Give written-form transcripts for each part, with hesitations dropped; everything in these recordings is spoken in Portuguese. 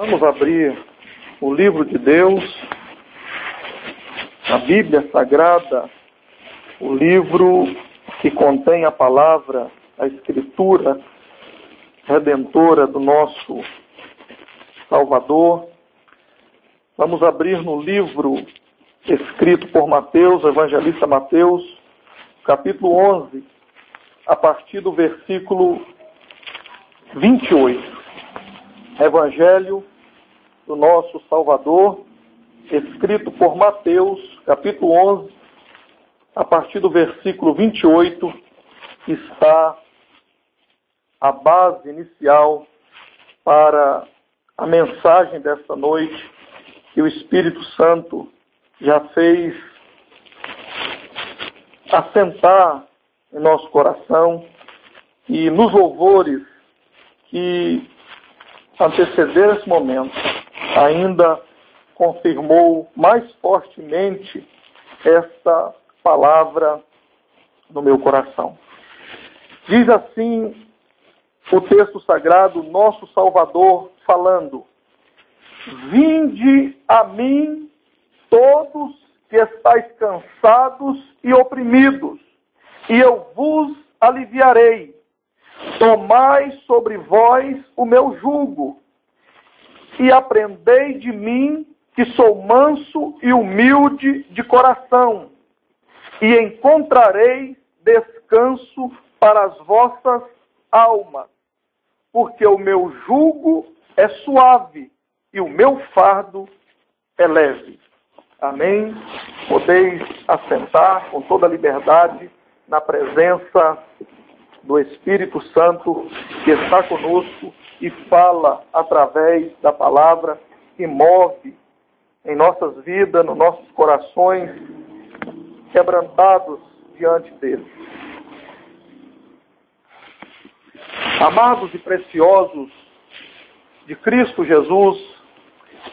Vamos abrir o livro de Deus, a Bíblia Sagrada, o livro que contém a palavra, a escritura redentora do nosso Salvador. Vamos abrir no livro escrito por Mateus, o evangelista Mateus, capítulo 11, a partir do versículo 28. Evangelho do nosso Salvador, escrito por Mateus, capítulo 11, a partir do versículo 28, está a base inicial para a mensagem desta noite que o Espírito Santo já fez assentar em nosso coração, e nos louvores que antecederam esse momento ainda confirmou mais fortemente esta palavra no meu coração. Diz assim o texto sagrado, nosso Salvador falando: vinde a mim todos que estáis cansados e oprimidos, e eu vos aliviarei. Tomai sobre vós o meu jugo, e aprendei de mim, que sou manso e humilde de coração, e encontrareis descanso para as vossas almas, porque o meu jugo é suave e o meu fardo é leve. Amém? Podeis assentar com toda a liberdade na presença do Espírito Santo que está conosco e fala através da palavra que move em nossas vidas, nos nossos corações quebrantados diante dele. Amados e preciosos de Cristo Jesus,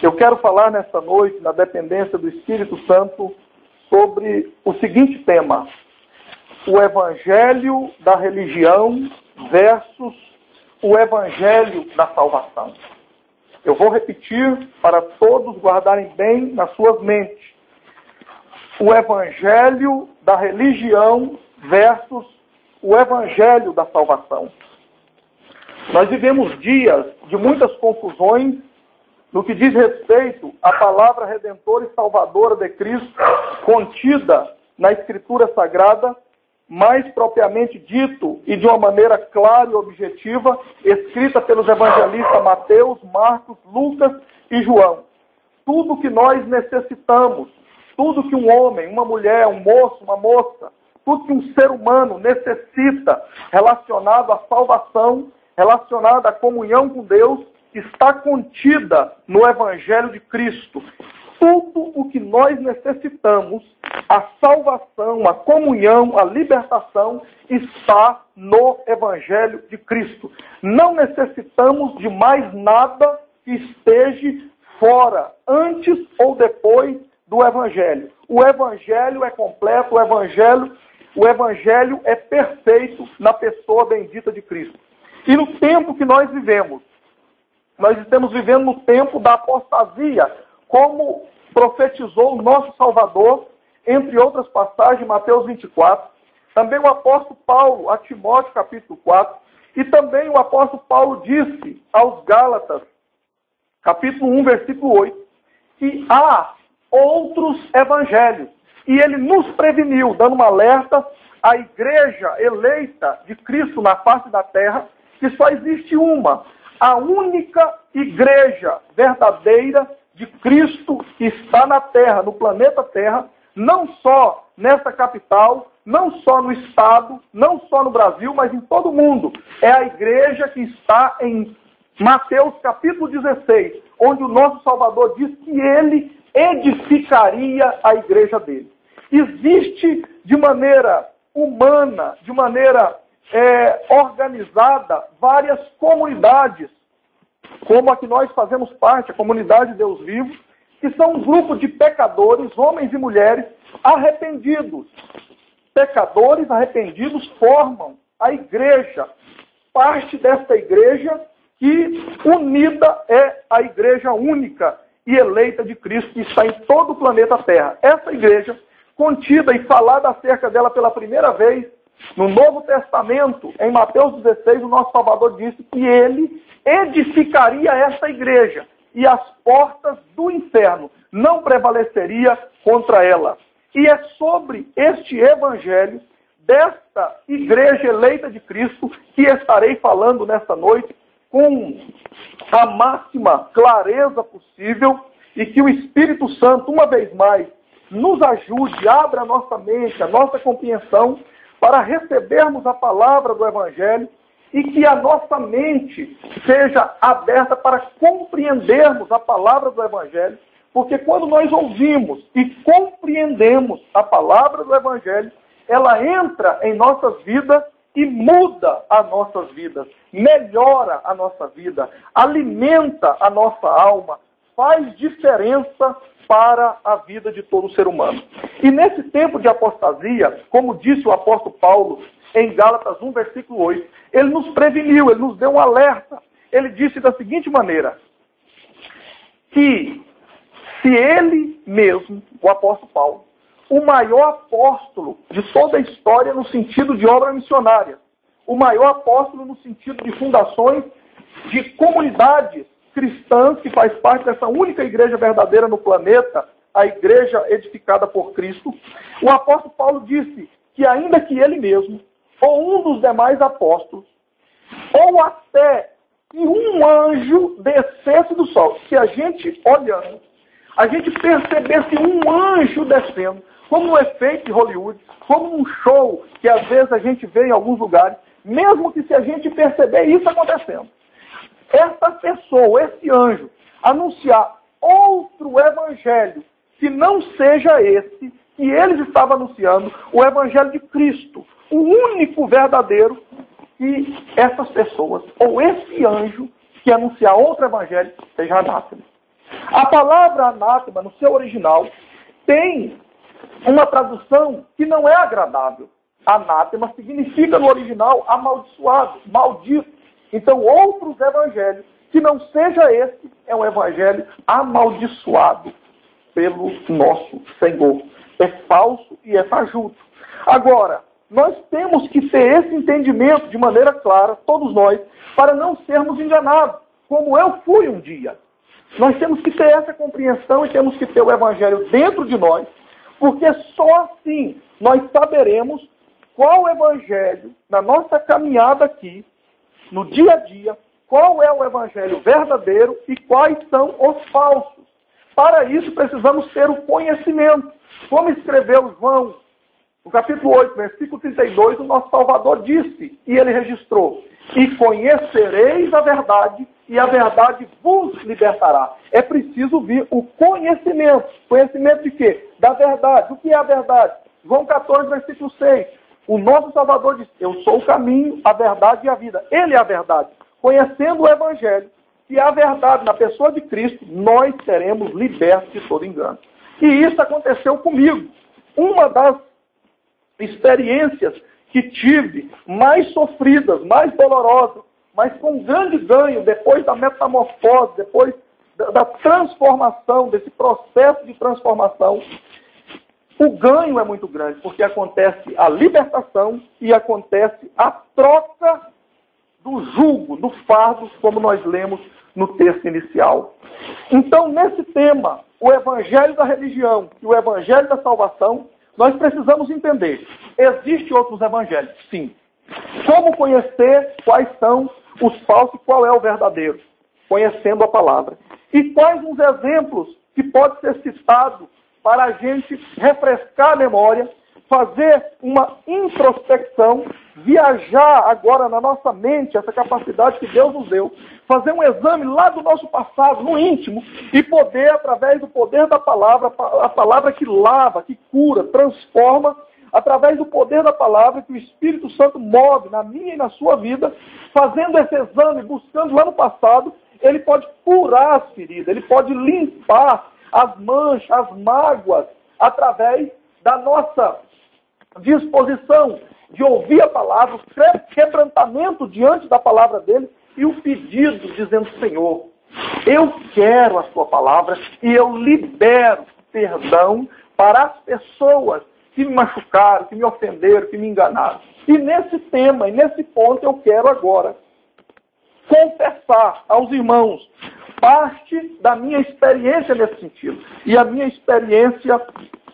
eu quero falar nesta noite, na dependência do Espírito Santo, sobre o seguinte tema: o Evangelho da religião versus o Evangelho da salvação. Eu vou repetir para todos guardarem bem nas suas mentes. O Evangelho da religião versus o Evangelho da salvação. Nós vivemos dias de muitas confusões no que diz respeito à palavra redentora e salvadora de Cristo contida na Escritura Sagrada, mais propriamente dito e de uma maneira clara e objetiva, escrita pelos evangelistas Mateus, Marcos, Lucas e João. Tudo que nós necessitamos, tudo que um homem, uma mulher, um moço, uma moça, tudo que um ser humano necessita relacionado à salvação, relacionado à comunhão com Deus, está contida no Evangelho de Cristo. Tudo o que nós necessitamos, a salvação, a comunhão, a libertação, está no Evangelho de Cristo. Não necessitamos de mais nada que esteja fora, antes ou depois do Evangelho. O Evangelho é completo, o Evangelho é perfeito na pessoa bendita de Cristo. E no tempo que nós vivemos, nós estamos vivendo no tempo da apostasia, como profetizou o nosso Salvador, entre outras passagens, Mateus 24. Também o apóstolo Paulo, a Timóteo, capítulo 4. E também o apóstolo Paulo disse aos Gálatas, capítulo 1, versículo 8, que há outros evangelhos. E ele nos preveniu, dando um alerta à igreja eleita de Cristo na face da terra, que só existe uma, a única igreja verdadeira de Cristo que está na Terra, no planeta Terra, não só nessa capital, não só no Estado, não só no Brasil, mas em todo o mundo. É a igreja que está em Mateus capítulo 16, onde o nosso Salvador diz que ele edificaria a igreja dele. Existe de maneira humana, de maneira organizada, várias comunidades, como a que nós fazemos parte, a comunidade de Deus Vivo, que são um grupo de pecadores, homens e mulheres, arrependidos. Pecadores arrependidos formam a igreja. Parte desta igreja que unida é a igreja única e eleita de Cristo que está em todo o planeta Terra. Essa igreja, contida e falada acerca dela pela primeira vez no Novo Testamento, em Mateus 16, o nosso Salvador disse que ele edificaria essa igreja e as portas do inferno não prevaleceria contra ela. E é sobre este evangelho desta igreja eleita de Cristo que estarei falando nesta noite com a máxima clareza possível e que o Espírito Santo, uma vez mais, nos ajude, abra a nossa mente, a nossa compreensão para recebermos a palavra do evangelho e que a nossa mente seja aberta para compreendermos a palavra do evangelho, porque quando nós ouvimos e compreendemos a palavra do evangelho, ela entra em nossas vidas e muda as nossas vidas, melhora a nossa vida, alimenta a nossa alma, faz diferença para a vida de todo ser humano. E nesse tempo de apostasia, como disse o apóstolo Paulo em Gálatas 1, versículo 8, ele nos preveniu, ele nos deu um alerta. Ele disse da seguinte maneira, que se ele mesmo, o apóstolo Paulo, o maior apóstolo de toda a história no sentido de obra missionária, o maior apóstolo no sentido de fundações de comunidades cristãs, que faz parte dessa única igreja verdadeira no planeta, a igreja edificada por Cristo, o apóstolo Paulo disse que ainda que ele mesmo, ou um dos demais apóstolos, ou até que um anjo descesse do sol, se a gente olhando, a gente percebesse um anjo descendo, como um efeito de Hollywood, como um show que às vezes a gente vê em alguns lugares, mesmo que se a gente perceber isso acontecendo, essa pessoa, esse anjo, anunciar outro evangelho que não seja esse que eles estavam anunciando, o evangelho de Cristo, o único verdadeiro, que essas pessoas, ou esse anjo que anunciar outro evangelho, seja anátema. A palavra anátema, no seu original, tem uma tradução que não é agradável. Anátema significa, no original, amaldiçoado, maldito. Então, outros evangelhos, que não seja esse, é um evangelho amaldiçoado pelo nosso Senhor. É falso e é fajuto. Agora, nós temos que ter esse entendimento de maneira clara, todos nós, para não sermos enganados, como eu fui um dia. Nós temos que ter essa compreensão e temos que ter o evangelho dentro de nós, porque só assim nós saberemos qual evangelho, na nossa caminhada aqui, no dia a dia, qual é o evangelho verdadeiro e quais são os falsos. Para isso precisamos ter o conhecimento. Como escreveu João, no capítulo 8, versículo 32, o nosso Salvador disse, e ele registrou, e conhecereis a verdade, e a verdade vos libertará. É preciso vir o conhecimento. Conhecimento de quê? Da verdade. O que é a verdade? João 14, versículo 6. O nosso Salvador disse, eu sou o caminho, a verdade e a vida. Ele é a verdade. Conhecendo o Evangelho, e a verdade na pessoa de Cristo, nós seremos libertos de todo engano. E isso aconteceu comigo. Uma das experiências que tive, mais sofridas, mais dolorosas, mas com grande ganho, depois da metamorfose, depois da transformação, desse processo de transformação, o ganho é muito grande, porque acontece a libertação e acontece a troca do jugo, do fardo, como nós lemos no texto inicial. Então, nesse tema, o evangelho da religião e o evangelho da salvação, nós precisamos entender. Existem outros evangelhos? Sim. Como conhecer quais são os falsos e qual é o verdadeiro? Conhecendo a palavra. E quais os exemplos que pode ser citado para a gente refrescar a memória, fazer uma introspecção, viajar agora na nossa mente, essa capacidade que Deus nos deu, fazer um exame lá do nosso passado, no íntimo, e poder, através do poder da palavra, a palavra que lava, que cura, transforma, através do poder da palavra que o Espírito Santo move na minha e na sua vida, fazendo esse exame, buscando lá no passado, ele pode curar as feridas, ele pode limpar as manchas, as mágoas, através da nossa disposição de ouvir a palavra, o quebrantamento diante da palavra dele, e o pedido dizendo, Senhor, eu quero a sua palavra e eu libero perdão para as pessoas que me machucaram, que me ofenderam, que me enganaram. E nesse tema, e nesse ponto, eu quero agora confessar aos irmãos parte da minha experiência nesse sentido e a minha experiência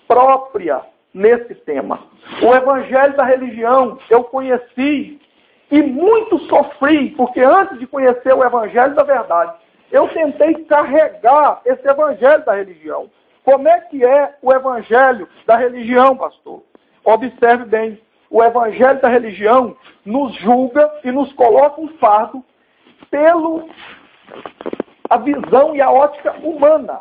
própria nesse tema. O evangelho da religião eu conheci e muito sofri, porque antes de conhecer o evangelho da verdade, eu tentei carregar esse evangelho da religião. Como é que é o evangelho da religião, pastor? Observe bem, o evangelho da religião nos julga e nos coloca um fardo pela visão e a ótica humana.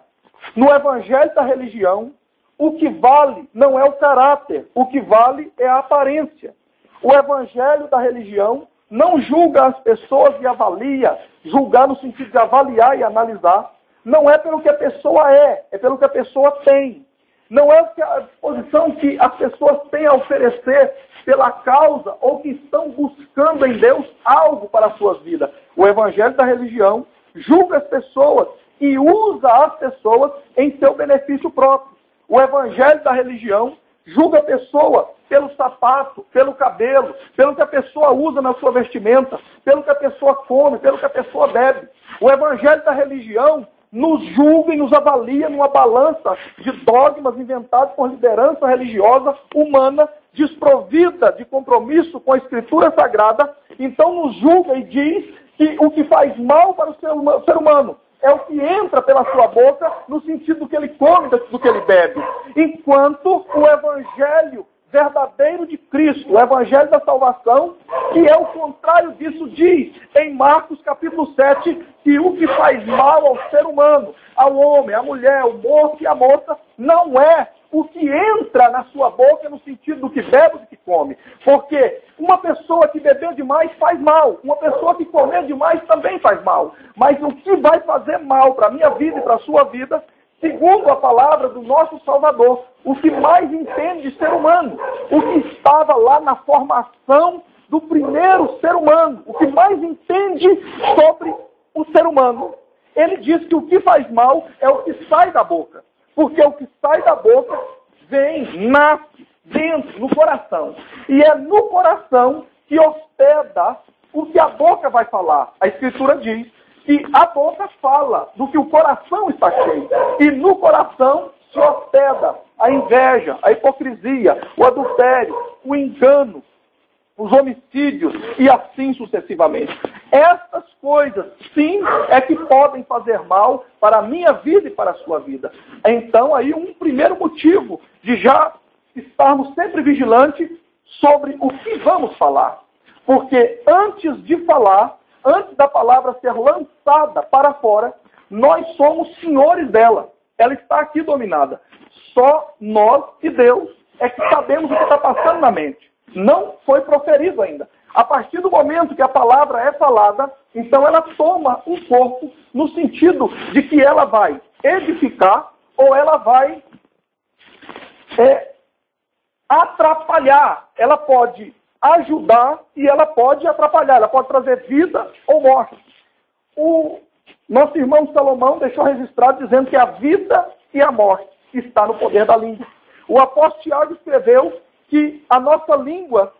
No evangelho da religião, o que vale não é o caráter, o que vale é a aparência. O evangelho da religião não julga as pessoas e avalia, julgar no sentido de avaliar e analisar, não é pelo que a pessoa é pelo que a pessoa tem. Não é a disposição que as pessoas têm a oferecer pela causa ou que estão buscando em Deus algo para as suas vidas. O evangelho da religião julga as pessoas e usa as pessoas em seu benefício próprio. O evangelho da religião julga a pessoa pelo sapato, pelo cabelo, pelo que a pessoa usa na sua vestimenta, pelo que a pessoa come, pelo que a pessoa bebe. O evangelho da religião nos julga e nos avalia numa balança de dogmas inventados por liderança religiosa humana, desprovida de compromisso com a Escritura Sagrada. Então nos julga e diz que o que faz mal para o ser humano é o que entra pela sua boca, no sentido do que ele come, do que ele bebe. Enquanto o evangelho verdadeiro de Cristo, o evangelho da salvação, que é o contrário disso, diz em Marcos capítulo 7, que o que faz mal ao ser humano, ao homem, à mulher, ao moço e à moça, não é o que entra na sua boca no sentido do que bebe, do que come. Porque uma pessoa que beber demais faz mal. Uma pessoa que comer demais também faz mal. Mas o que vai fazer mal para a minha vida e para a sua vida, segundo a palavra do nosso Salvador, o que mais entende de ser humano, o que estava lá na formação do primeiro ser humano, o que mais entende sobre o ser humano. Ele diz que o que faz mal é o que sai da boca. Porque o que sai da boca vem, nasce dentro, no coração. E é no coração que hospeda o que a boca vai falar. A Escritura diz que a boca fala do que o coração está cheio. E no coração se hospeda a inveja, a hipocrisia, o adultério, o engano, os homicídios e assim sucessivamente. Estas coisas, sim, é que podem fazer mal para a minha vida e para a sua vida. Então, aí um primeiro motivo de já estarmos sempre vigilantes sobre o que vamos falar. Porque antes de falar, antes da palavra ser lançada para fora, nós somos senhores dela. Ela está aqui dominada. Só nós e Deus é que sabemos o que está passando na mente. Não foi proferido ainda. A partir do momento que a palavra é falada, então ela toma um corpo no sentido de que ela vai edificar ou ela vai atrapalhar. Ela pode ajudar e ela pode atrapalhar. Ela pode trazer vida ou morte. O nosso irmão Salomão deixou registrado dizendo que a vida e a morte está no poder da língua. O apóstolo Tiago escreveu que a nossa língua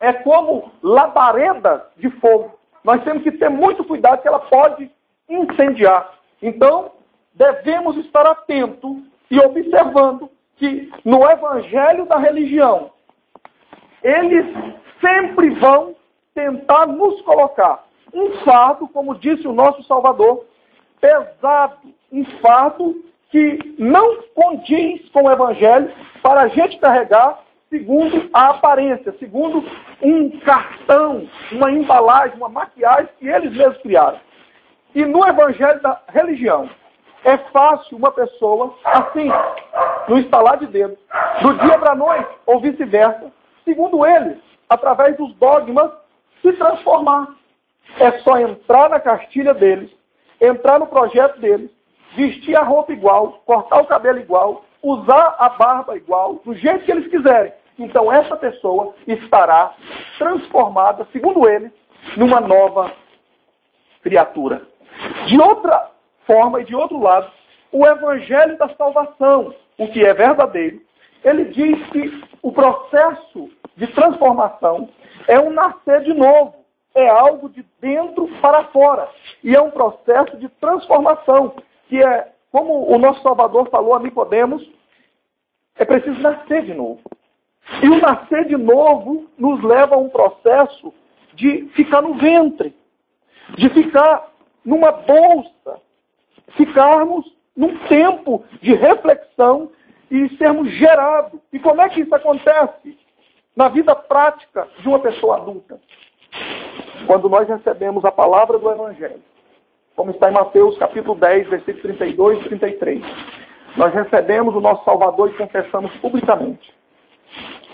é como labareda de fogo. Nós temos que ter muito cuidado que ela pode incendiar. Então, devemos estar atentos e observando que no evangelho da religião, eles sempre vão tentar nos colocar um fardo, como disse o nosso Salvador, pesado, um fardo que não condiz com o evangelho para a gente carregar segundo a aparência, segundo um cartão, uma embalagem, uma maquiagem que eles mesmos criaram. E no evangelho da religião, é fácil uma pessoa, assim, no estalar de dedos, do dia para a noite, ou vice-versa, segundo eles, através dos dogmas, se transformar. É só entrar na cartilha deles, entrar no projeto deles, vestir a roupa igual, cortar o cabelo igual, usar a barba igual, do jeito que eles quiserem. Então essa pessoa estará transformada, segundo eles, numa nova criatura. De outra forma e de outro lado, o evangelho da salvação, o que é verdadeiro, ele diz que o processo de transformação é um nascer de novo, é algo de dentro para fora. E é um processo de transformação, que é, como o nosso Salvador falou a Nicodemos, é preciso nascer de novo. E o nascer de novo nos leva a um processo de ficar no ventre, de ficar numa bolsa, ficarmos num tempo de reflexão e sermos gerados. E como é que isso acontece na vida prática de uma pessoa adulta? Quando nós recebemos a palavra do Evangelho, como está em Mateus capítulo 10, versículos 32 e 33. Nós recebemos o nosso Salvador e confessamos publicamente.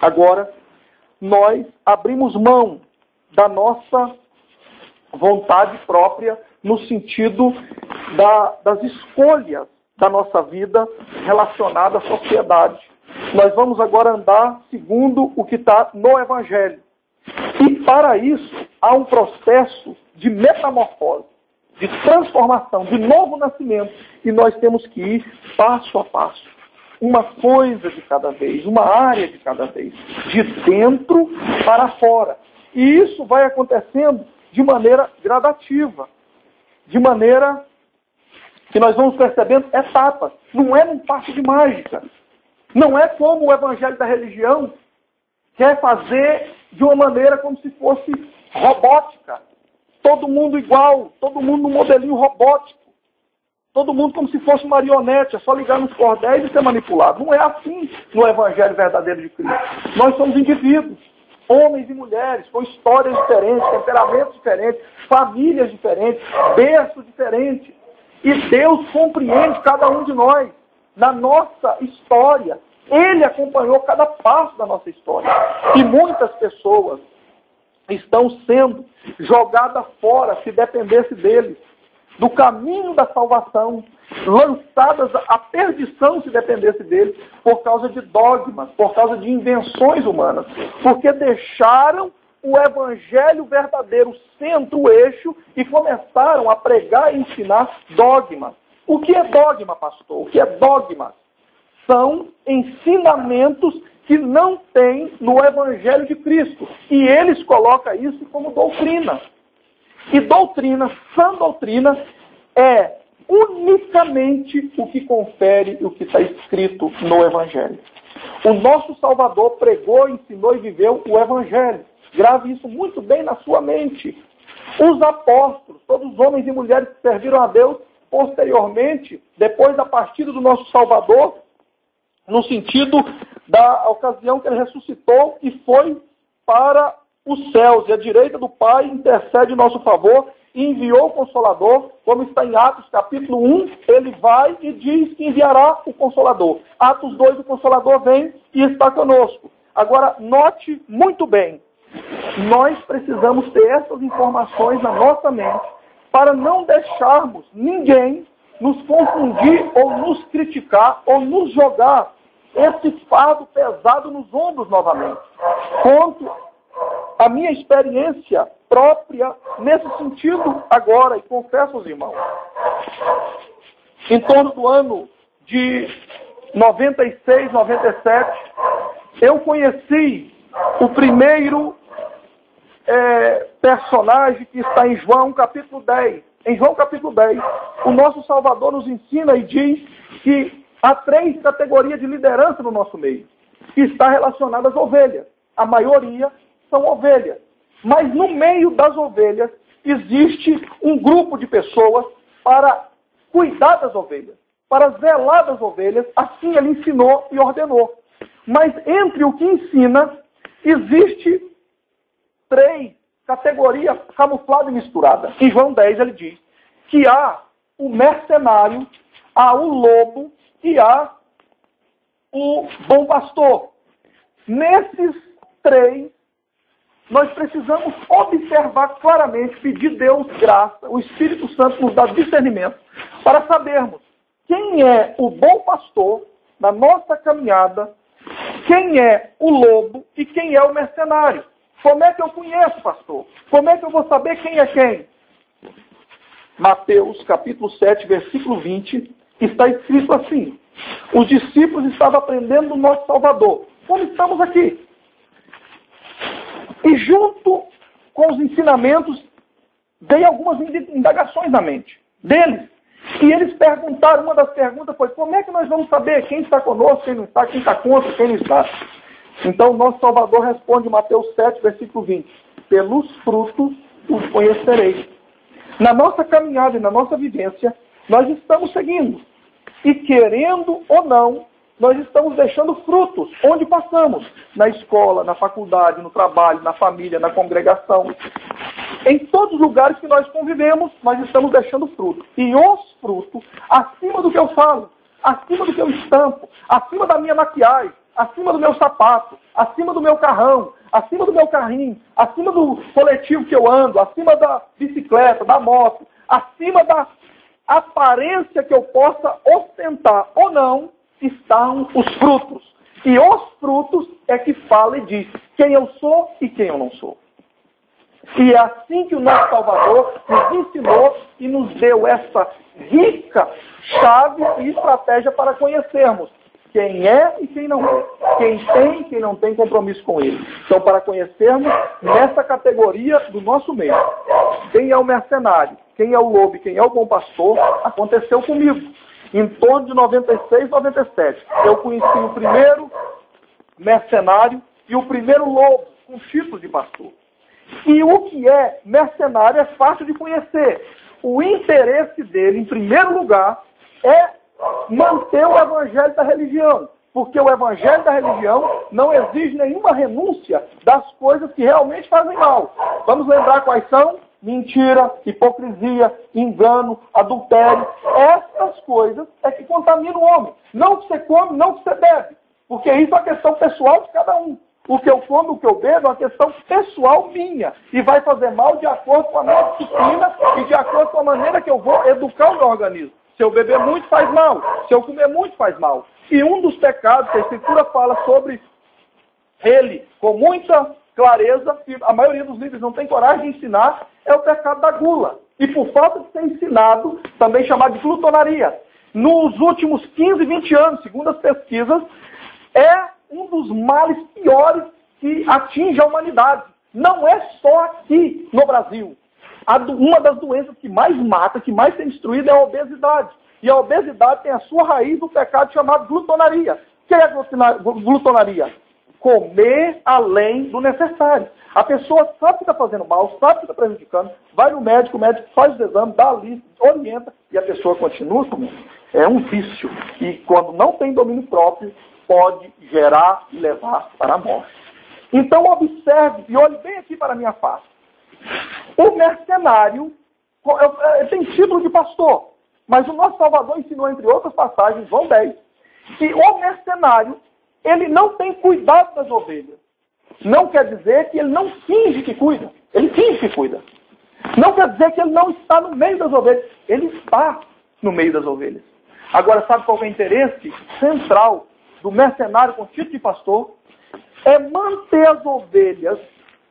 Agora, nós abrimos mão da nossa vontade própria no sentido das escolhas da nossa vida relacionada à sociedade. Nós vamos agora andar segundo o que está no Evangelho. E para isso, há um processo de metamorfose, de transformação, de novo nascimento, e nós temos que ir passo a passo. Uma coisa de cada vez, uma área de cada vez, de dentro para fora. E isso vai acontecendo de maneira gradativa, de maneira que nós vamos percebendo etapas. Não é num passe de mágica. Não é como o evangelho da religião quer fazer de uma maneira como se fosse robótica. Todo mundo igual, todo mundo no modelinho robótico. Todo mundo como se fosse marionete, é só ligar nos cordéis e ser manipulado. Não é assim no Evangelho verdadeiro de Cristo. Nós somos indivíduos, homens e mulheres, com histórias diferentes, temperamentos diferentes, famílias diferentes, berços diferentes. E Deus compreende cada um de nós na nossa história. Ele acompanhou cada passo da nossa história. E muitas pessoas estão sendo jogadas fora, se dependesse deles, do caminho da salvação, lançadas à perdição, se dependesse deles, por causa de dogmas, por causa de invenções humanas, porque deixaram o evangelho verdadeiro centro, o eixo, e começaram a pregar e ensinar dogmas. O que é dogma, pastor? O que é dogma? São ensinamentos que não tem no Evangelho de Cristo. E eles colocam isso como doutrina. E doutrina, sã doutrina, é unicamente o que confere o que está escrito no Evangelho. O nosso Salvador pregou, ensinou e viveu o Evangelho. Grave isso muito bem na sua mente. Os apóstolos, todos os homens e mulheres que serviram a Deus, posteriormente, depois da partida do nosso Salvador, no sentido da ocasião que ele ressuscitou e foi para os céus, e a direita do Pai intercede em nosso favor e enviou o Consolador, como está em Atos capítulo 1, ele vai e diz que enviará o Consolador. Atos 2, o Consolador vem e está conosco. Agora, note muito bem, nós precisamos ter essas informações na nossa mente para não deixarmos ninguém nos confundir ou nos criticar ou nos jogar esse fardo pesado nos ombros novamente. Conto a minha experiência própria nesse sentido agora, e confesso aos irmãos. Em torno do ano de 96, 97, eu conheci o primeiro personagem que está em João capítulo 10. Em João capítulo 10, o nosso Salvador nos ensina e diz que há 3 categorias de liderança no nosso meio, que está relacionada às ovelhas. A maioria são ovelhas. Mas no meio das ovelhas existe um grupo de pessoas para cuidar das ovelhas, para zelar das ovelhas, assim ele ensinou e ordenou. Mas entre o que ensina, existe 3 categorias camufladas e misturadas. Em João 10 ele diz que há o mercenário, há o lobo e há o bom pastor. Nesses 3, nós precisamos observar claramente, pedir Deus graça, o Espírito Santo nos dá discernimento, para sabermos quem é o bom pastor na nossa caminhada, quem é o lobo e quem é o mercenário. Como é que eu conheço, pastor? Como é que eu vou saber quem é quem? Mateus, capítulo 7, versículo 20, está escrito assim: os discípulos estavam aprendendo do nosso Salvador, como estamos aqui. E junto com os ensinamentos, veio algumas indagações na mente deles. E eles perguntaram, uma das perguntas foi: como é que nós vamos saber quem está conosco, quem não está, quem está contra, quem não está? Então, nosso Salvador responde, Mateus 7, versículo 20: pelos frutos os conhecereis. Na nossa caminhada e na nossa vivência, nós estamos seguindo. E querendo ou não, nós estamos deixando frutos onde passamos. Na escola, na faculdade, no trabalho, na família, na congregação. Em todos os lugares que nós convivemos, nós estamos deixando frutos. E os frutos, acima do que eu falo, acima do que eu estampo, acima da minha maquiagem, acima do meu sapato, acima do meu carrão, acima do meu carrinho, acima do coletivo que eu ando, acima da bicicleta, da moto, acima da aparência que eu possa ostentar ou não, estão os frutos. E os frutos é que fala e diz quem eu sou e quem eu não sou. E é assim que o nosso Salvador nos ensinou e nos deu essa rica chave e estratégia para conhecermos quem é e quem não é, quem tem e quem não tem compromisso com ele. Então, para conhecermos nessa categoria do nosso meio, quem é o mercenário, quem é o lobo e quem é o bom pastor, aconteceu comigo. Em torno de 96, 97, eu conheci o primeiro mercenário e o primeiro lobo com título de pastor. E o que é mercenário é fácil de conhecer. O interesse dele, em primeiro lugar, é manter o evangelho da religião. Porque o evangelho da religião não exige nenhuma renúncia das coisas que realmente fazem mal. Vamos lembrar quais são? Mentira, hipocrisia, engano, adultério. Essas coisas é que contaminam o homem. Não o que você come, não o que você bebe. Porque isso é uma questão pessoal de cada um. O que eu como, o que eu bebo é uma questão pessoal minha. E vai fazer mal de acordo com a minha disciplina e de acordo com a maneira que eu vou educar o meu organismo. Se eu beber muito, faz mal. Se eu comer muito, faz mal. E um dos pecados que a Escritura fala sobre ele com muita clareza, que a maioria dos livros não tem coragem de ensinar, é o pecado da gula. E por falta de ser ensinado, também chamado de glutonaria. Nos últimos 15, 20 anos, segundo as pesquisas, é um dos males piores que atinge a humanidade. Não é só aqui no Brasil. Uma das doenças que mais mata, que mais tem destruído é a obesidade. E a obesidade tem a sua raiz no pecado chamado glutonaria. O que é glutonaria? Comer além do necessário. A pessoa sabe que está fazendo mal, sabe que está prejudicando, vai no médico, o médico faz os exames, dá a lista, orienta, e a pessoa continua comendo. É um vício. E quando não tem domínio próprio, pode gerar e levar para a morte. Então observe e olhe bem aqui para a minha face. O mercenário tem título de pastor, mas o nosso Salvador ensinou, entre outras passagens, João 10, que o mercenário, ele não tem cuidado das ovelhas. Não quer dizer que ele não finge que cuida. Ele finge que cuida. Não quer dizer que ele não está no meio das ovelhas. Ele está no meio das ovelhas. Agora, sabe qual é o interesse central do mercenário com título de pastor? É manter as ovelhas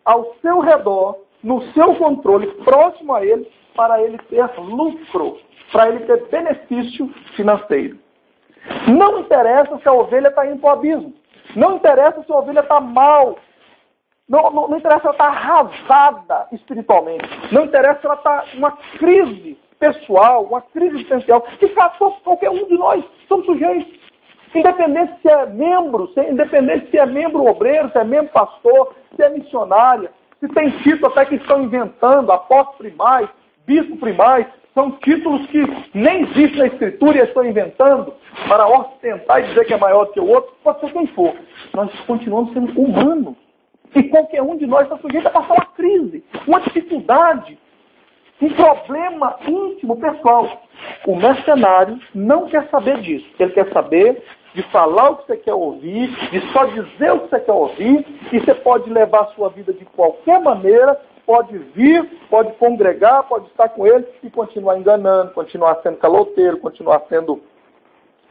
ao seu redor, no seu controle, próximo a ele, para ele ter lucro, para ele ter benefício financeiro. Não interessa se a ovelha está indo para o abismo. Não interessa se a ovelha está mal. Não interessa se ela está arrasada espiritualmente. Não interessa se ela está em uma crise pessoal, uma crise existencial. Que qualquer um de nós somos sujeitos. Independente se é membro, independente se é membro obreiro, se é membro pastor, se é missionária, se tem títulos até que estão inventando, apóstolos primais, bispo primais, são títulos que nem existem na Escritura e estão inventando para ostentar e dizer que é maior do que o outro, pode ser quem for. Nós continuamos sendo humanos. E qualquer um de nós está sujeito a passar uma crise, uma dificuldade, um problema íntimo, pessoal. O mercenário não quer saber disso. Ele quer saber de falar o que você quer ouvir, de só dizer o que você quer ouvir, e você pode levar a sua vida de qualquer maneira, pode vir, pode congregar, pode estar com ele e continuar enganando, continuar sendo caloteiro, continuar sendo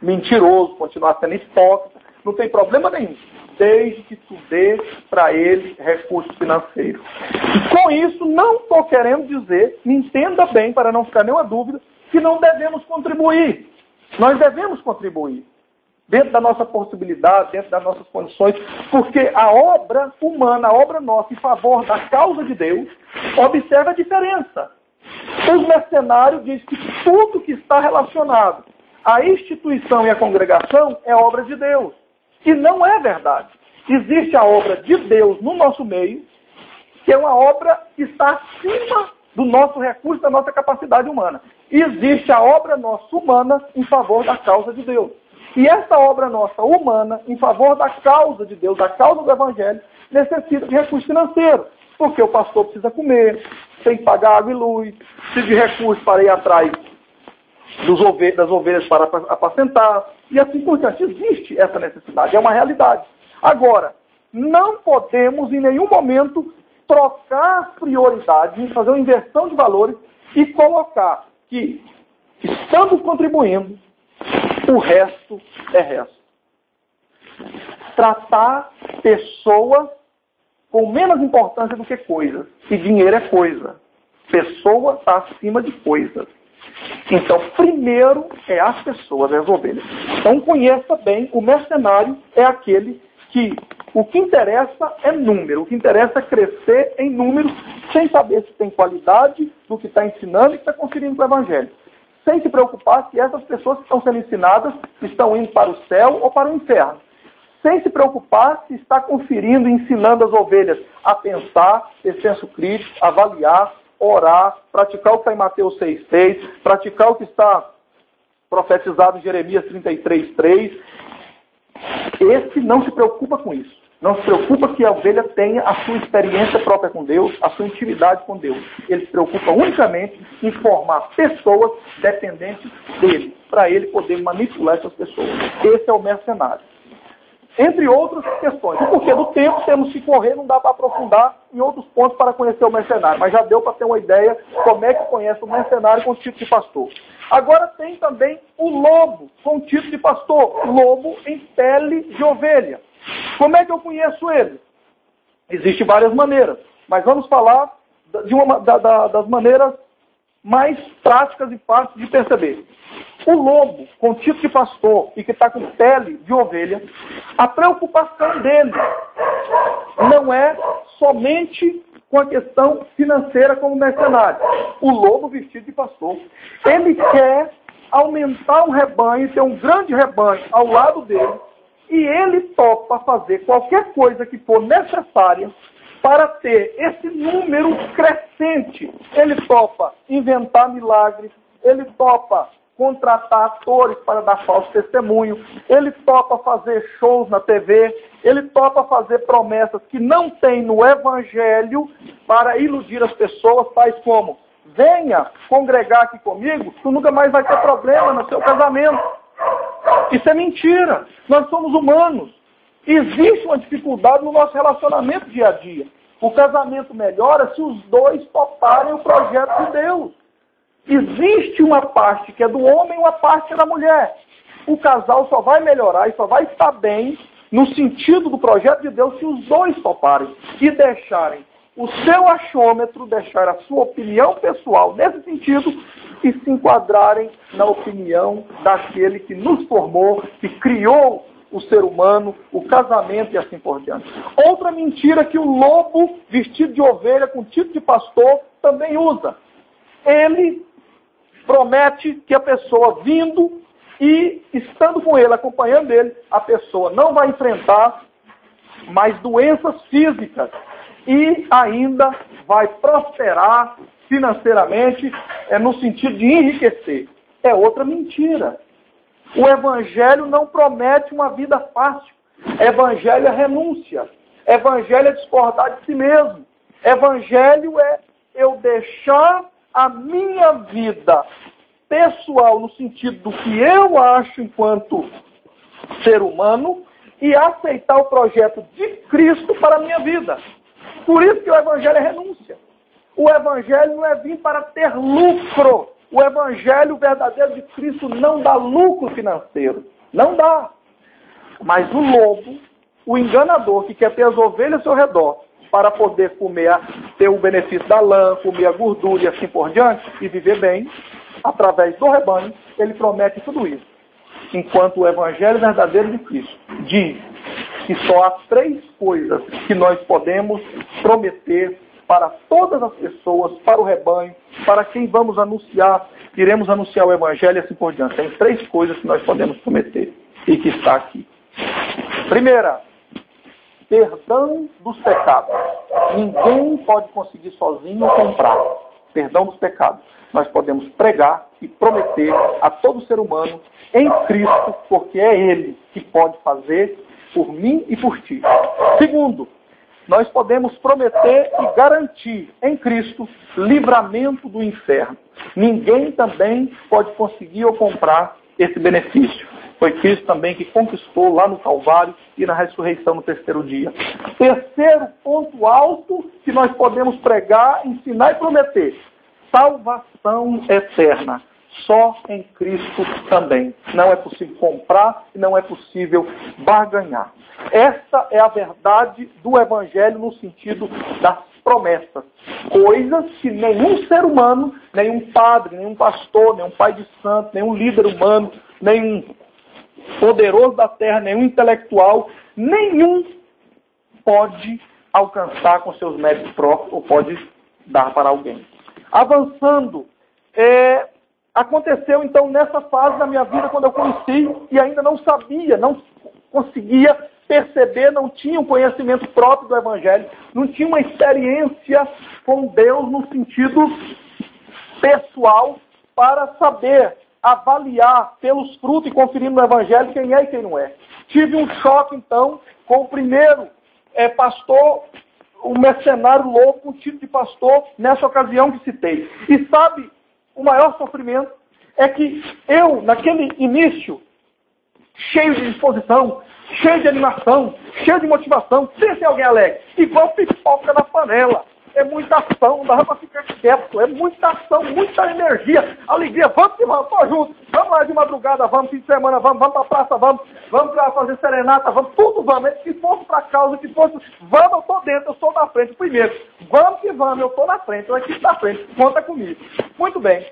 mentiroso, continuar sendo hipócrita. Não tem problema nenhum. desde que tu dê para ele recurso financeiro. E com isso, não estou querendo dizer, me entenda bem, para não ficar nenhuma dúvida, que não devemos contribuir. Nós devemos contribuir, dentro da nossa possibilidade, dentro das nossas condições, porque a obra humana, a obra nossa, em favor da causa de Deus, observa a diferença. Os mercenários dizem que tudo que está relacionado à instituição e à congregação é obra de Deus. E não é verdade. Existe a obra de Deus no nosso meio, que é uma obra que está acima do nosso recurso, da nossa capacidade humana. E existe a obra nossa humana em favor da causa de Deus. E essa obra nossa humana, em favor da causa de Deus, da causa do Evangelho, necessita de recurso financeiro. Porque o pastor precisa comer, tem que pagar água e luz, precisa de recurso para ir atrás das ovelhas para apacentar, e assim por diante. Existe essa necessidade, é uma realidade. Agora, não podemos em nenhum momento trocar prioridades, fazer uma inversão de valores e colocar que, estando contribuindo, o resto é resto. Tratar pessoas com menos importância do que coisas. E dinheiro é coisa. Pessoa está acima de coisas. Então, primeiro é as pessoas, é as ovelhas. Então, conheça bem, o mercenário é aquele que o que interessa é número, o que interessa é crescer em número, sem saber se tem qualidade do que está ensinando e que está conferindo com o Evangelho. Sem se preocupar se essas pessoas que estão sendo ensinadas estão indo para o céu ou para o inferno. Sem se preocupar se está conferindo e ensinando as ovelhas a pensar, ter senso crítico, avaliar, orar, praticar o que está em Mateus 6,6, praticar o que está profetizado em Jeremias 33,3. Esse não se preocupa com isso. Não se preocupa que a ovelha tenha a sua experiência própria com Deus, a sua intimidade com Deus. Ele se preocupa unicamente em formar pessoas dependentes dele, para ele poder manipular essas pessoas. Esse é o mercenário. Entre outras questões. Porque do tempo temos que correr, não dá para aprofundar em outros pontos para conhecer o mercenário. Mas já deu para ter uma ideia como é que conhece o mercenário com o título de pastor. Agora tem também o lobo com o título de pastor. Lobo em pele de ovelha. Como é que eu conheço ele? Existem várias maneiras. Mas vamos falar das maneiras mais práticas e fáceis de perceber. O lobo, com título de pastor e que está com pele de ovelha, a preocupação dele não é somente com a questão financeira como mercenário. O lobo vestido de pastor, ele quer aumentar um rebanho, ter um grande rebanho ao lado dele, e ele topa fazer qualquer coisa que for necessária para ter esse número crescente. Ele topa inventar milagres, ele topa contratar atores para dar falso testemunho, ele topa fazer shows na TV, ele topa fazer promessas que não tem no Evangelho para iludir as pessoas, tais como: venha congregar aqui comigo, tu nunca mais vai ter problema no seu casamento. Isso é mentira. Nós somos humanos. Existe uma dificuldade no nosso relacionamento dia a dia. O casamento melhora se os dois toparem o projeto de Deus. Existe uma parte que é do homem e uma parte que é da mulher. O casal só vai melhorar e só vai estar bem no sentido do projeto de Deus se os dois toparem e deixarem o seu achômetro, deixar a sua opinião pessoal nesse sentido e se enquadrarem na opinião daquele que nos formou, que criou o ser humano, o casamento e assim por diante. Outra mentira que o lobo vestido de ovelha com título de pastor também usa. Ele promete que a pessoa vindo e estando com ele, acompanhando ele, a pessoa não vai enfrentar mais doenças físicas e ainda vai prosperar financeiramente, no sentido de enriquecer. É outra mentira. O Evangelho não promete uma vida fácil. Evangelho é renúncia. Evangelho é discordar de si mesmo. Evangelho é eu deixar a minha vida pessoal no sentido do que eu acho enquanto ser humano e aceitar o projeto de Cristo para a minha vida. Por isso que o Evangelho é renúncia. O Evangelho não é vir para ter lucro. O Evangelho verdadeiro de Cristo não dá lucro financeiro. Não dá. Mas o lobo, o enganador que quer ter as ovelhas ao seu redor para poder comer, ter o benefício da lã, comer a gordura e assim por diante, e viver bem, através do rebanho, ele promete tudo isso. Enquanto o Evangelho verdadeiro de Cristo diz que só há 3 coisas que nós podemos prometer para todas as pessoas, para o rebanho, para quem vamos anunciar, iremos anunciar o Evangelho e assim por diante. Tem 3 coisas que nós podemos prometer e que está aqui. Primeira, perdão dos pecados. Ninguém pode conseguir sozinho comprar perdão dos pecados. Nós podemos pregar e prometer a todo ser humano em Cristo, porque é Ele que pode fazer por mim e por ti. Segundo, nós podemos prometer e garantir em Cristo livramento do inferno. Ninguém também pode conseguir ou comprar esse benefício. Foi Cristo também que conquistou lá no Calvário e na ressurreição no 3º dia. Terceiro ponto alto que nós podemos pregar, ensinar e prometer: salvação eterna. Só em Cristo também. Não é possível comprar e não é possível barganhar. Esta é a verdade do Evangelho no sentido das promessas. Coisas que nenhum ser humano, nenhum padre, nenhum pastor, nenhum pai de santo, nenhum líder humano, nenhum poderoso da terra, nenhum intelectual, nenhum pode alcançar com seus méritos próprios ou pode dar para alguém. Avançando, aconteceu então nessa fase da minha vida, quando eu conheci e ainda não sabia, não conseguia perceber, não tinha um conhecimento próprio do Evangelho, não tinha uma experiência com Deus no sentido pessoal para saber avaliar pelos frutos e conferir no Evangelho quem é e quem não é. Tive um choque então com o primeiro pastor, o mercenário louco, o título de pastor, nessa ocasião que citei. E sabe, o maior sofrimento é que eu, naquele início, cheio de disposição, cheio de animação, cheio de motivação, pense em alguém alegre, igual pipoca na panela. É muita ação, não dá para ficar quieto, é muita ação, muita energia, alegria, vamos que vamos, tô junto, vamos lá de madrugada, vamos, fim de semana, vamos para a praça, vamos para fazer serenata, vamos, tudo vamos, se fosse para causa, se fosse, vamos, eu estou dentro, eu sou na frente primeiro, vamos que vamos, eu estou na frente, eu aqui na frente, conta comigo. Muito bem.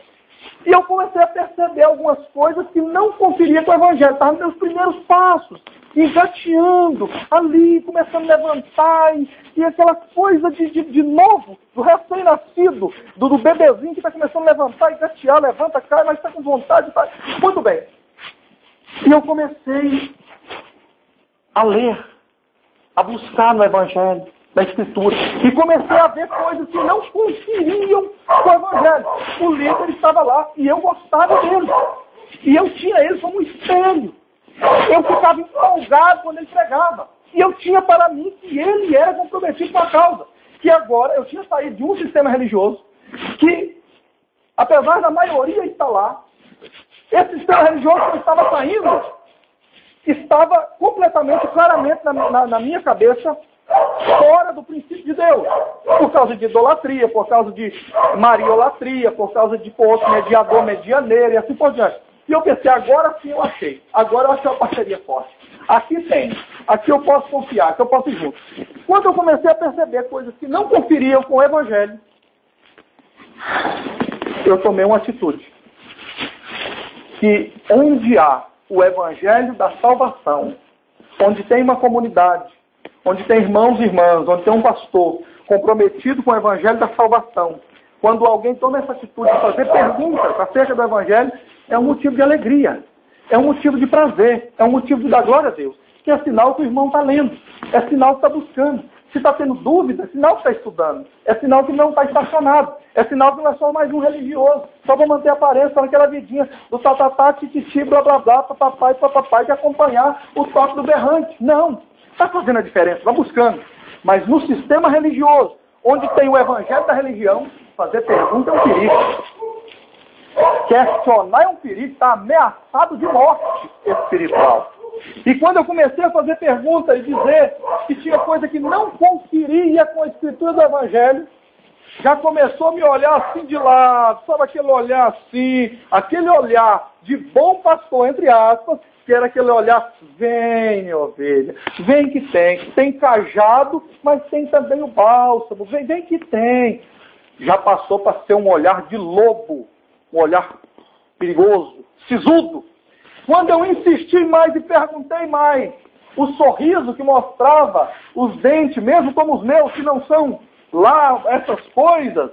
E eu comecei a perceber algumas coisas que não conferia com o Evangelho, estava nos meus primeiros passos, engateando, ali, começando a levantar, e aquela coisa de novo, do recém-nascido, do bebezinho que está começando a levantar, engatear, levanta, cai, mas está com vontade, tá... Muito bem. E eu comecei a ler, a buscar no Evangelho, da Escritura, e comecei a ver coisas que não conferiam com o Evangelho. O líder estava lá, e eu gostava dele. E eu tinha ele como um espelho. Eu ficava empolgado quando ele pregava. E eu tinha para mim que ele era comprometido com a causa. Que agora eu tinha saído de um sistema religioso que, apesar da maioria estar lá, esse sistema religioso que eu estava saindo estava completamente, claramente na minha cabeça, fora do princípio de Deus. Por causa de idolatria, por causa de mariolatria, por causa de posto mediador, medianeiro e assim por diante. E eu pensei, agora sim eu achei. Agora eu achei uma parceria forte. Aqui tem. Aqui eu posso confiar, aqui eu posso ir junto. Quando eu comecei a perceber coisas que não conferiam com o Evangelho, eu tomei uma atitude. Que onde há o Evangelho da salvação, onde tem uma comunidade, onde tem irmãos e irmãs, onde tem um pastor comprometido com o Evangelho da salvação, quando alguém toma essa atitude de fazer perguntas acerca do Evangelho, é um motivo de alegria, é um motivo de prazer, é um motivo de dar glória a Deus, que é sinal que o irmão está lendo, é sinal que está buscando. Se está tendo dúvida, é sinal que está estudando, é sinal que não está estacionado, é sinal que não é só mais um religioso, só para manter a aparência naquela vidinha do tatatá, tititi, blá blá blá, papai, de acompanhar o toque do berrante. Não, está fazendo a diferença, está buscando. Mas no sistema religioso, onde tem o Evangelho da religião, fazer pergunta é um perigo. Questionar é um perigo, está ameaçado de morte espiritual. E quando eu comecei a fazer pergunta e dizer que tinha coisa que não conferia com a Escritura do Evangelho, já começou a me olhar assim de lado, sabe aquele olhar assim, aquele olhar de bom pastor, entre aspas, que era aquele olhar, vem, minha ovelha, vem que tem cajado, mas tem também o bálsamo, vem que tem. Já passou para ser um olhar de lobo, um olhar perigoso, sisudo. Quando eu insisti mais e perguntei mais, o sorriso que mostrava os dentes, mesmo como os meus, que não são lá essas coisas,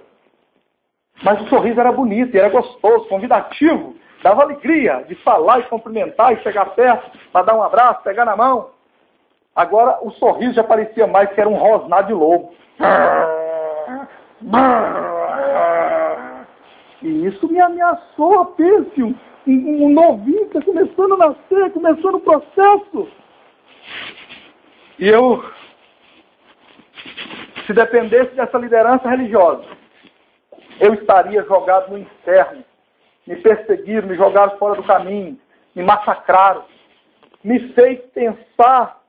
mas o sorriso era bonito, era gostoso, convidativo, dava alegria de falar e cumprimentar e chegar perto para dar um abraço, pegar na mão. Agora o sorriso já parecia mais que era um rosnar de lobo. E isso me ameaçou, pense, um novinho que está começando a nascer, começando o processo. E eu, se dependesse dessa liderança religiosa, eu estaria jogado no inferno. Me perseguiram, me jogaram fora do caminho, me massacraram. Me fez pensar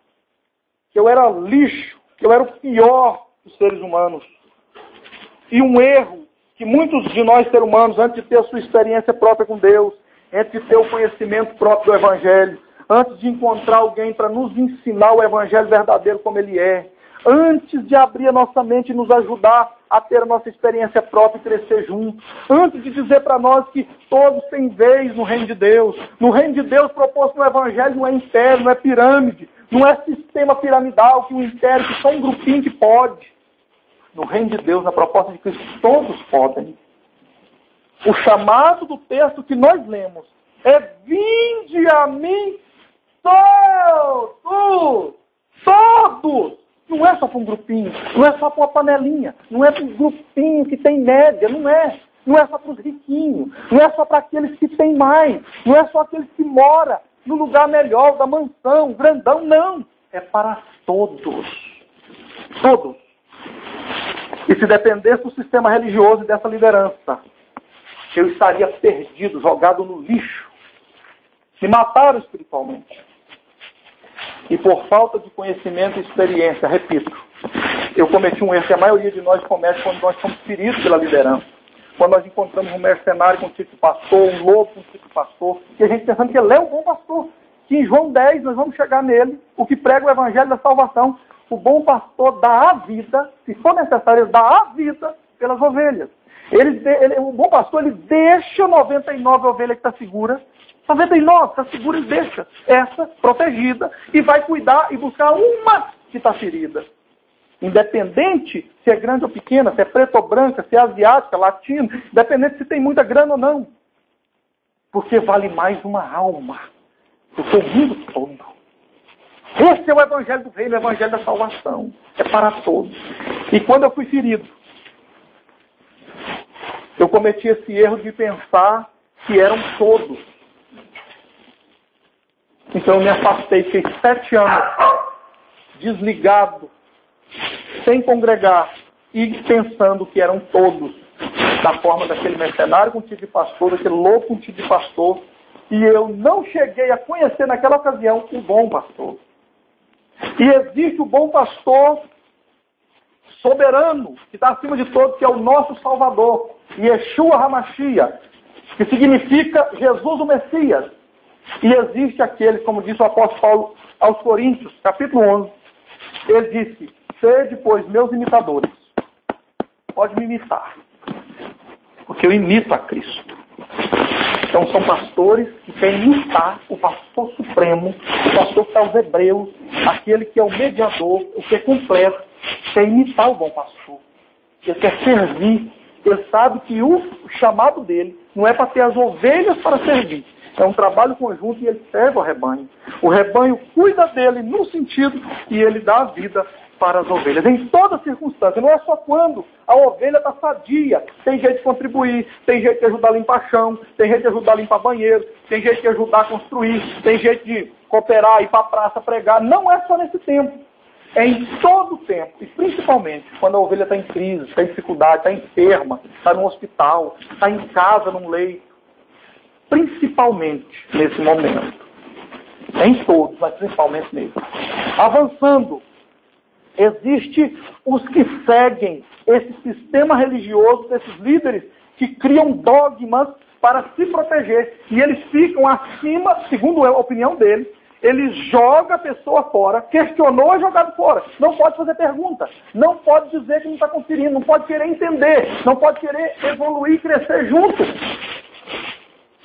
que eu era lixo, que eu era o pior dos seres humanos. E um erro que muitos de nós, seres humanos, antes de ter a sua experiência própria com Deus, antes de ter o conhecimento próprio do Evangelho, antes de encontrar alguém para nos ensinar o Evangelho verdadeiro como ele é, antes de abrir a nossa mente e nos ajudar a ter a nossa experiência própria e crescer juntos, antes de dizer para nós que todos têm vez no reino de Deus. No reino de Deus proposto no Evangelho não é império, não é pirâmide, não é sistema piramidal, que um império, que só um grupinho que pode. No reino de Deus, na proposta de Cristo, todos podem. O chamado do texto que nós lemos é: vinde a mim todos. Não é só para um grupinho, não é só para uma panelinha, não é para um grupinho que tem média, não é. Não é só para os riquinhos, não é só para aqueles que têm mais, não é só aqueles que moram no lugar melhor, da mansão, grandão, não. É para todos. Todos. E se dependesse do sistema religioso e dessa liderança, eu estaria perdido, jogado no lixo. Me mataram espiritualmente. E por falta de conhecimento e experiência, repito, eu cometi um erro que a maioria de nós comete quando nós somos feridos pela liderança. Quando nós encontramos um mercenário com tipo pastor, um lobo com tipo pastor, e a gente pensando que ele é um bom pastor. Que em João 10 nós vamos chegar nele, o que prega o evangelho da salvação. O bom pastor dá a vida, se for necessário, ele dá a vida pelas ovelhas. O bom pastor, ele deixa 99 ovelhas que está segura. 99 está segura e deixa essa protegida e vai cuidar e buscar uma que está ferida. Independente se é grande ou pequena, se é preta ou branca, se é asiática, latina, independente se tem muita grana ou não. Porque vale mais uma alma do que o mundo todo. Esse é o evangelho do reino, o evangelho da salvação. É para todos. E quando eu fui ferido, eu cometi esse erro de pensar que eram todos. Então eu me afastei, fiquei 7 anos desligado, sem congregar e pensando que eram todos, da forma daquele mercenário com título de pastor, daquele louco com título de pastor, e eu não cheguei a conhecer naquela ocasião o bom pastor. E existe o bom pastor soberano, que está acima de todos, que é o nosso Salvador, Yeshua HaMashiach, que significa Jesus o Messias. E existe aquele, como disse o apóstolo Paulo aos Coríntios, capítulo 11, ele disse: sede, pois, meus imitadores. Pode me imitar, porque eu imito a Cristo. Então são pastores que querem imitar o pastor supremo, o pastor que está aos Hebreus, aquele que é o mediador, o que é completo, quer imitar o bom pastor. Ele quer servir. Ele sabe que o chamado dele não é para ter as ovelhas para servir. É um trabalho conjunto e ele serve ao rebanho. O rebanho cuida dele no sentido e ele dá a vida para as ovelhas. Em toda circunstância, não é só quando a ovelha está sadia. Tem jeito de contribuir, tem jeito de ajudar a limpar chão, tem jeito de ajudar a limpar banheiro, tem jeito de ajudar a construir, tem jeito de cooperar, ir para a praça, pregar. Não é só nesse tempo. É em todo o tempo, e principalmente quando a ovelha está em crise, está em dificuldade, está enferma, está no hospital, está em casa, num leito. Principalmente nesse momento. É em todos, mas principalmente nesse. Avançando, existe os que seguem esse sistema religioso, desses líderes que criam dogmas para se proteger. E eles ficam acima, segundo a opinião dele, ele joga a pessoa fora, questionou, é jogado fora. Não pode fazer pergunta, não pode dizer que não está conferindo, não pode querer entender, não pode querer evoluir e crescer junto.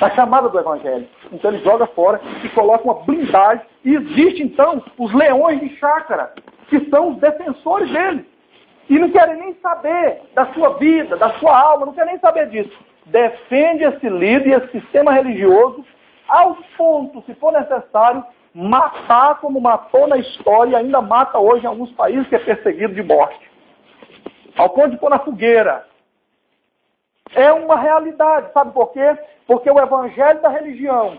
A chamada do Evangelho. Então ele joga fora e coloca uma blindagem. E existe então os leões de chácara, que são os defensores dele. E não querem nem saber da sua vida, da sua alma, não querem nem saber disso. Defende esse líder e esse sistema religioso ao ponto, se for necessário, matar como matou na história e ainda mata hoje em alguns países que é perseguido de morte. Ao ponto de pôr na fogueira. É uma realidade, sabe por quê? Porque o evangelho da religião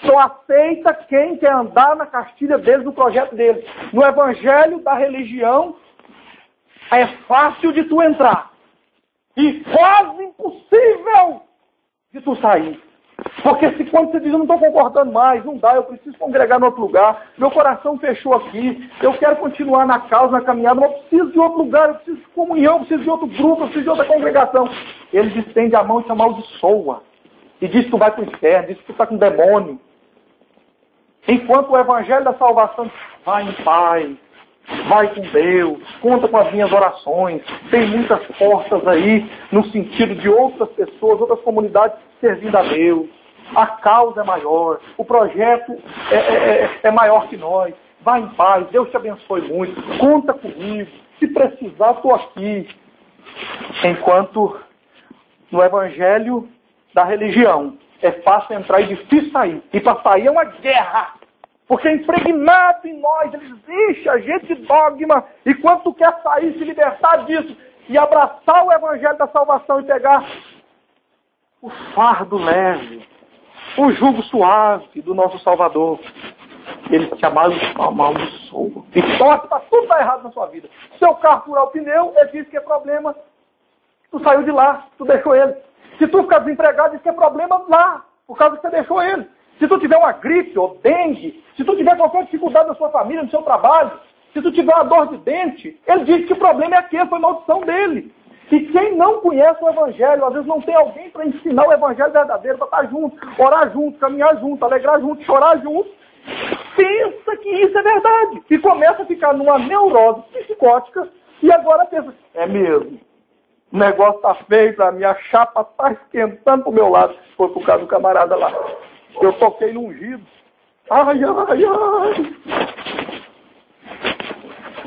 só aceita quem quer andar na cartilha deles, no projeto deles. No evangelho da religião é fácil de tu entrar e quase impossível de tu sair. Porque se quando você diz, eu não estou concordando mais, não dá, eu preciso congregar em outro lugar, meu coração fechou aqui, eu quero continuar na causa, na caminhada, mas eu preciso de outro lugar, eu preciso de comunhão, eu preciso de outro grupo, eu preciso de outra congregação. Ele estende a mão e te amaldiçoa. E diz que tu vai para o inferno, diz que tu está com demônio. Enquanto o evangelho da salvação diz, vai em paz, vai com Deus, conta com as minhas orações, tem muitas portas aí, no sentido de outras pessoas, outras comunidades servindo a Deus. A causa é maior, o projeto é maior que nós. Vai em paz, Deus te abençoe muito, conta comigo, se precisar, estou aqui. Enquanto no evangelho da religião é fácil entrar e difícil sair. E para sair é uma guerra. Porque é impregnado em nós, existe agente de dogma. E quando tu quer sair, se libertar disso, e abraçar o evangelho da salvação e pegar o fardo leve, o jugo suave do nosso Salvador, ele te amaldiçoa. E torce para tudo dar errado na sua vida. Seu carro furar o pneu, ele diz que é problema. Tu saiu de lá, tu deixou ele. Se tu ficar desempregado, diz que é problema lá, por causa que você deixou ele. Se tu tiver uma gripe ou dengue, se tu tiver qualquer dificuldade na sua família, no seu trabalho, se tu tiver uma dor de dente, ele diz que o problema é aquele, foi maldição dele. E quem não conhece o Evangelho, às vezes não tem alguém para ensinar o Evangelho verdadeiro, para estar junto, orar junto, caminhar junto, alegrar junto, chorar junto, pensa que isso é verdade. E começa a ficar numa neurose psicótica e agora pensa, é mesmo, o negócio está feio para mim, a chapa está esquentando para o meu lado. Foi por causa do camarada lá. Eu toquei no ungido. Ai, ai, ai.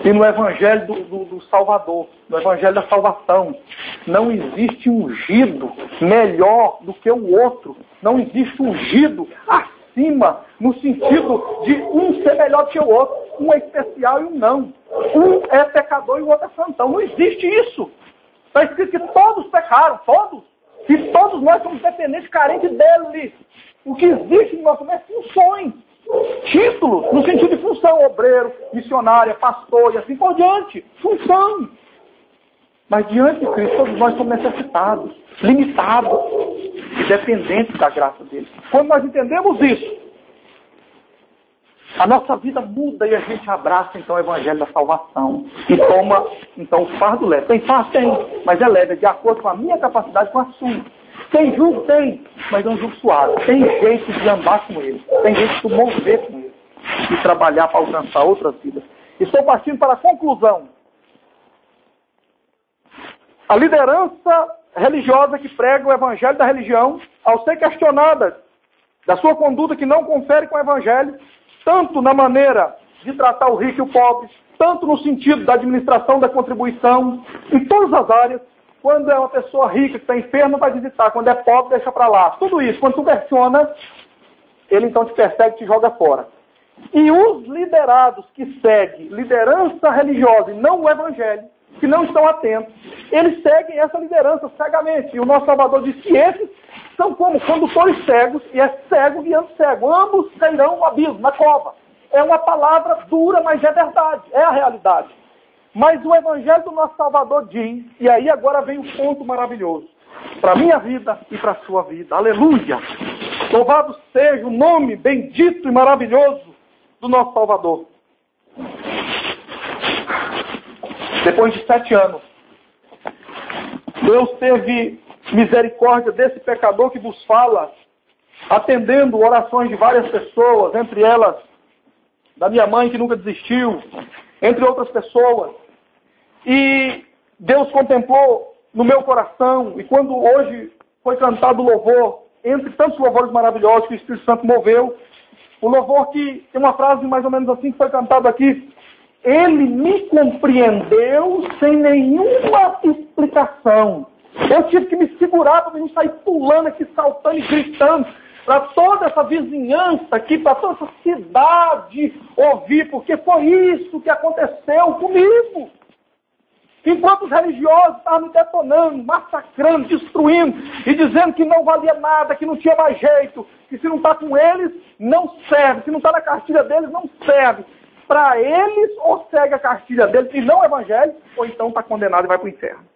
E no Evangelho do Salvador, no Evangelho da Salvação, não existe ungido melhor do que o outro. Não existe ungido acima, no sentido de um ser melhor que o outro. Um é especial e um não. Um é pecador e o outro é santão. Não existe isso. Está escrito que todos pecaram, todos. E todos nós somos dependentes, carentes dele. O que existe no nosso meio é funções. Títulos, no sentido de função, obreiro, missionária, pastor e assim por diante. Função. Mas diante de Cristo, todos nós somos necessitados, limitados e dependentes da graça dele. Quando nós entendemos isso, a nossa vida muda e a gente abraça então o Evangelho da salvação e toma então o fardo leve. Tem fardo? Tem, mas é leve, é de acordo com a minha capacidade, com a sua. Tem jugo? Tem, mas é um jugo suave. Tem jeito de andar com ele, tem jeito de se mover com ele e trabalhar para alcançar outras vidas. Estou partindo para a conclusão. A liderança religiosa que prega o Evangelho da religião, ao ser questionada da sua conduta que não confere com o Evangelho, tanto na maneira de tratar o rico e o pobre, tanto no sentido da administração da contribuição, em todas as áreas. Quando é uma pessoa rica que está enferma, vai visitar. Quando é pobre, deixa para lá. Tudo isso, quando tu questiona, ele então te persegue e te joga fora. E os liderados que seguem liderança religiosa e não o Evangelho, que não estão atentos, eles seguem essa liderança cegamente. E o nosso Salvador diz que esses são como condutores cegos, e é cego guiando cego. Ambos cairão no abismo, na cova. É uma palavra dura, mas é verdade, é a realidade. Mas o Evangelho do nosso Salvador diz, e aí agora vem o ponto maravilhoso, para a minha vida e para a sua vida. Aleluia! Louvado seja o nome bendito e maravilhoso do nosso Salvador. Depois de 7 anos, Deus teve misericórdia desse pecador que vos fala, atendendo orações de várias pessoas, entre elas da minha mãe que nunca desistiu, entre outras pessoas. E Deus contemplou no meu coração, e quando hoje foi cantado o louvor, entre tantos louvores maravilhosos que o Espírito Santo moveu, o louvor que tem uma frase mais ou menos assim que foi cantado aqui: Ele me compreendeu sem nenhuma explicação. Eu tive que me segurar para não sair pulando aqui, saltando e gritando, para toda essa vizinhança aqui, para toda essa cidade ouvir, porque foi isso que aconteceu comigo. Enquanto os religiosos estavam me detonando, massacrando, destruindo, e dizendo que não valia nada, que não tinha mais jeito, que se não está com eles, não serve, se não está na cartilha deles, não serve. Para eles, ou segue a cartilha deles e não o evangelho, ou então está condenado e vai para o inferno.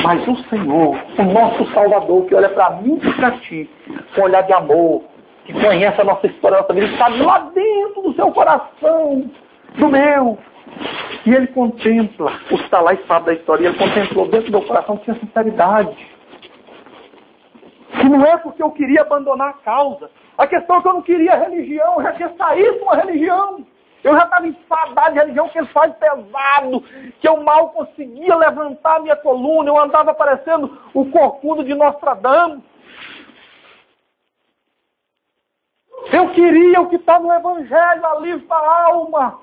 Mas o Senhor, o nosso Salvador, que olha para mim e para ti, com um olhar de amor, que conhece a nossa história, a nossa vida, está lá dentro do seu coração, do meu. E Ele contempla, o que está lá e sabe da história, e Ele contemplou dentro do meu coração que tinha sinceridade. Que não é porque eu queria abandonar a causa. A questão é que eu não queria religião, eu já tinha saído de uma religião. Eu já estava enfadado de religião, que ele faz pesado, que eu mal conseguia levantar a minha coluna, eu andava parecendo o corcunda de Nostradamus. Eu queria o que está no Evangelho, alívio para a alma.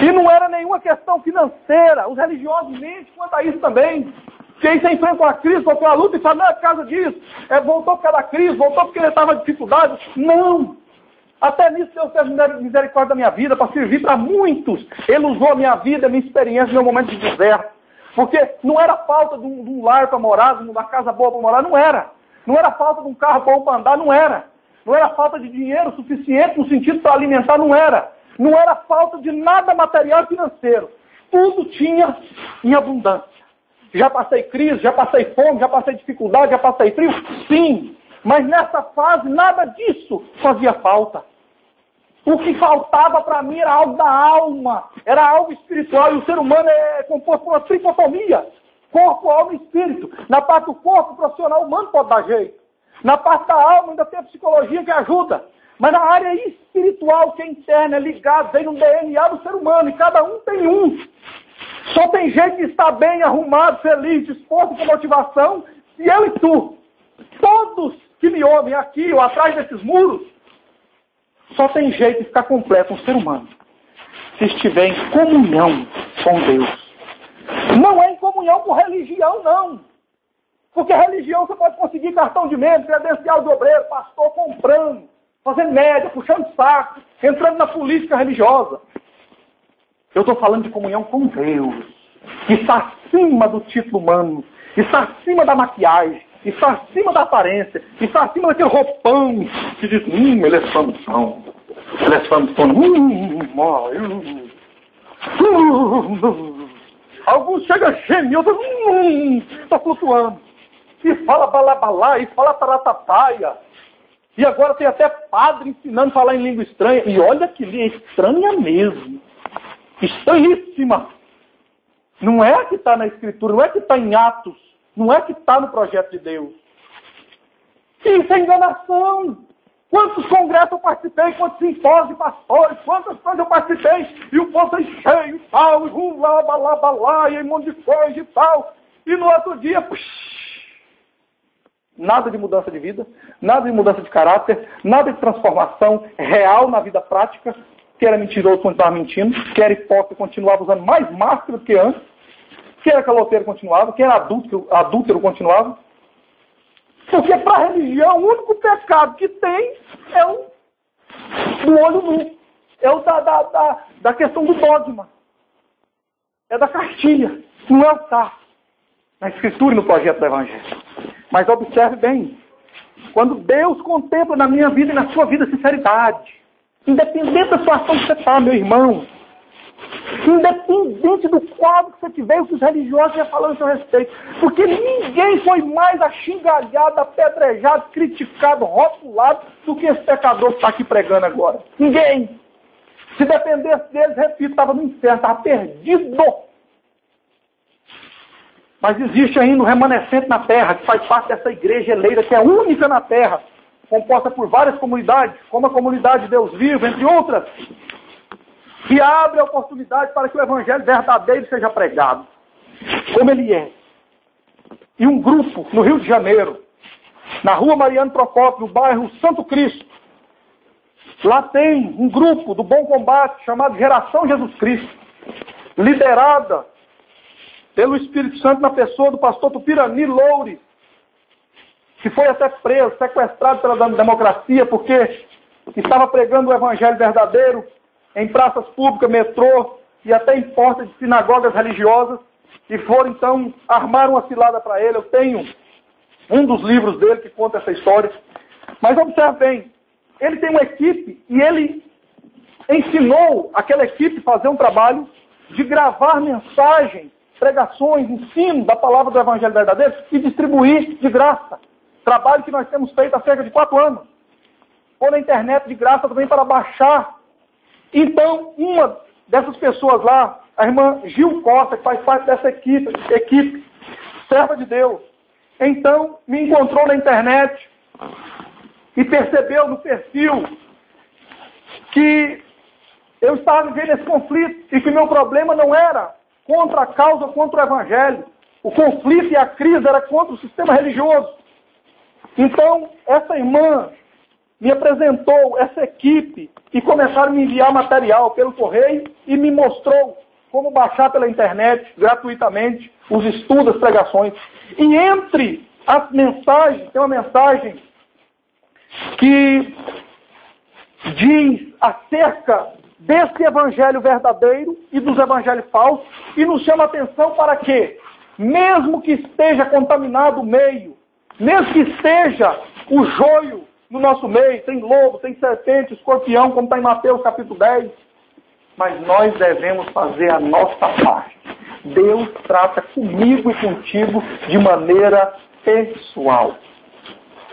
E não era nenhuma questão financeira. Os religiosos mentem quanto a isso também. Porque aí você enfrentou a crise, voltou a luta e fala, não é por causa disso. Voltou por causa da crise, voltou porque ele estava em dificuldade. Não! Até nisso Deus teve misericórdia da minha vida para servir para muitos. Ele usou a minha vida, a minha experiência, meu momento de deserto. Porque não era falta de um lar para morar, de uma casa boa para morar, não era. Não era falta de um carro bom para andar, não era. Não era falta de dinheiro suficiente no sentido para alimentar, não era. Não era falta de nada material e financeiro. Tudo tinha em abundância. Já passei crise, já passei fome, já passei dificuldade, já passei frio? Sim. Mas nessa fase nada disso fazia falta. O que faltava para mim era algo da alma, era algo espiritual, e o ser humano é composto por uma tricotomia, corpo, alma e espírito. Na parte do corpo, o profissional humano pode dar jeito. Na parte da alma ainda tem a psicologia que ajuda. Mas na área espiritual, que é interna, é ligado, vem no DNA do ser humano, e cada um tem um. Só tem jeito de estar bem, arrumado, feliz, disposto, com motivação, se eu e tu. Todos que me ouvem aqui ou atrás desses muros, só tem jeito de ficar completo um ser humano se estiver em comunhão com Deus. Não é em comunhão com religião, não. Porque religião você pode conseguir cartão de membro, credencial de obreiro, pastor comprando, fazendo média, puxando saco, entrando na política religiosa. Eu estou falando de comunhão com Deus, que está acima do título humano, que está acima da maquiagem, está acima da aparência, está acima daquele roupão que diz, ele é Sansão, ele é Sansão, alguns chegam a gemer, outros, está flutuando, e fala balabalá, e fala taratataia, e agora tem até padre ensinando a falar em língua estranha, e olha que língua estranha mesmo, estranhíssima, não é que está na Escritura, não é que está em Atos, não é que está no projeto de Deus. Isso é enganação. Quantos congressos eu participei, quantos simpósios de pastores, quantas coisas eu participei, e o povo é cheio e tal, e lá, e um monte de coisa e tal. E no outro dia, nada de mudança de vida, nada de mudança de caráter, nada de transformação real na vida prática. Que era mentiroso, continuava mentindo, que era hipócrita, continuava usando mais máscara do que antes. Quem era caloteiro continuava, quem era adúltero continuava. Porque para a religião, o único pecado que tem é o do olho nu. É o da questão do dogma. É da cartilha. Não é o que está na Escritura e no projeto do Evangelho. Mas observe bem. Quando Deus contempla na minha vida e na sua vida sinceridade, independente da situação que você está, meu irmão, independente do quadro que você tiver, o que os religiosos já falando a seu respeito. Porque ninguém foi mais achingalhado, apedrejado, criticado, rotulado do que esse pecador que está aqui pregando agora. Ninguém. Se dependesse deles, repito, estava no inferno, estava perdido. Mas existe ainda um remanescente na terra, que faz parte dessa igreja eleita, que é única na terra, composta por várias comunidades, como a comunidade de Deus Vivo, entre outras, que abre a oportunidade para que o evangelho verdadeiro seja pregado, como ele é. E um grupo no Rio de Janeiro, na rua Mariano Procópio, no bairro Santo Cristo, lá tem um grupo do Bom Combate, chamado Geração Jesus Cristo, liderada pelo Espírito Santo na pessoa do pastor Tupirani Loures, que foi até preso, sequestrado pela democracia, porque estava pregando o evangelho verdadeiro em praças públicas, metrô e até em portas de sinagogas religiosas, e foram então armar uma cilada para ele. Eu tenho um dos livros dele que conta essa história. Mas observe bem, ele tem uma equipe e ele ensinou aquela equipe a fazer um trabalho de gravar mensagens, pregações, ensino da palavra do evangelho verdadeiro e distribuir de graça. Trabalho que nós temos feito há cerca de 4 anos. Ou na internet de graça também para baixar. Então, uma dessas pessoas lá, a irmã Gil Costa, que faz parte dessa equipe, serva de Deus, então me encontrou na internet e percebeu no perfil que eu estava vivendo esse conflito e que meu problema não era contra a causa, contra o evangelho. O conflito e a crise era contra o sistema religioso. Então, essa irmã me apresentou essa equipe e começaram a me enviar material pelo correio e me mostrou como baixar pela internet, gratuitamente, os estudos, as pregações. E entre as mensagens, tem uma mensagem que diz acerca desse evangelho verdadeiro e dos evangelhos falsos, e nos chama a atenção para que, mesmo que esteja contaminado o meio, mesmo que esteja o joio no nosso meio, tem lobo, tem serpente, escorpião, como está em Mateus capítulo 10, mas nós devemos fazer a nossa parte. Deus trata comigo e contigo de maneira pessoal.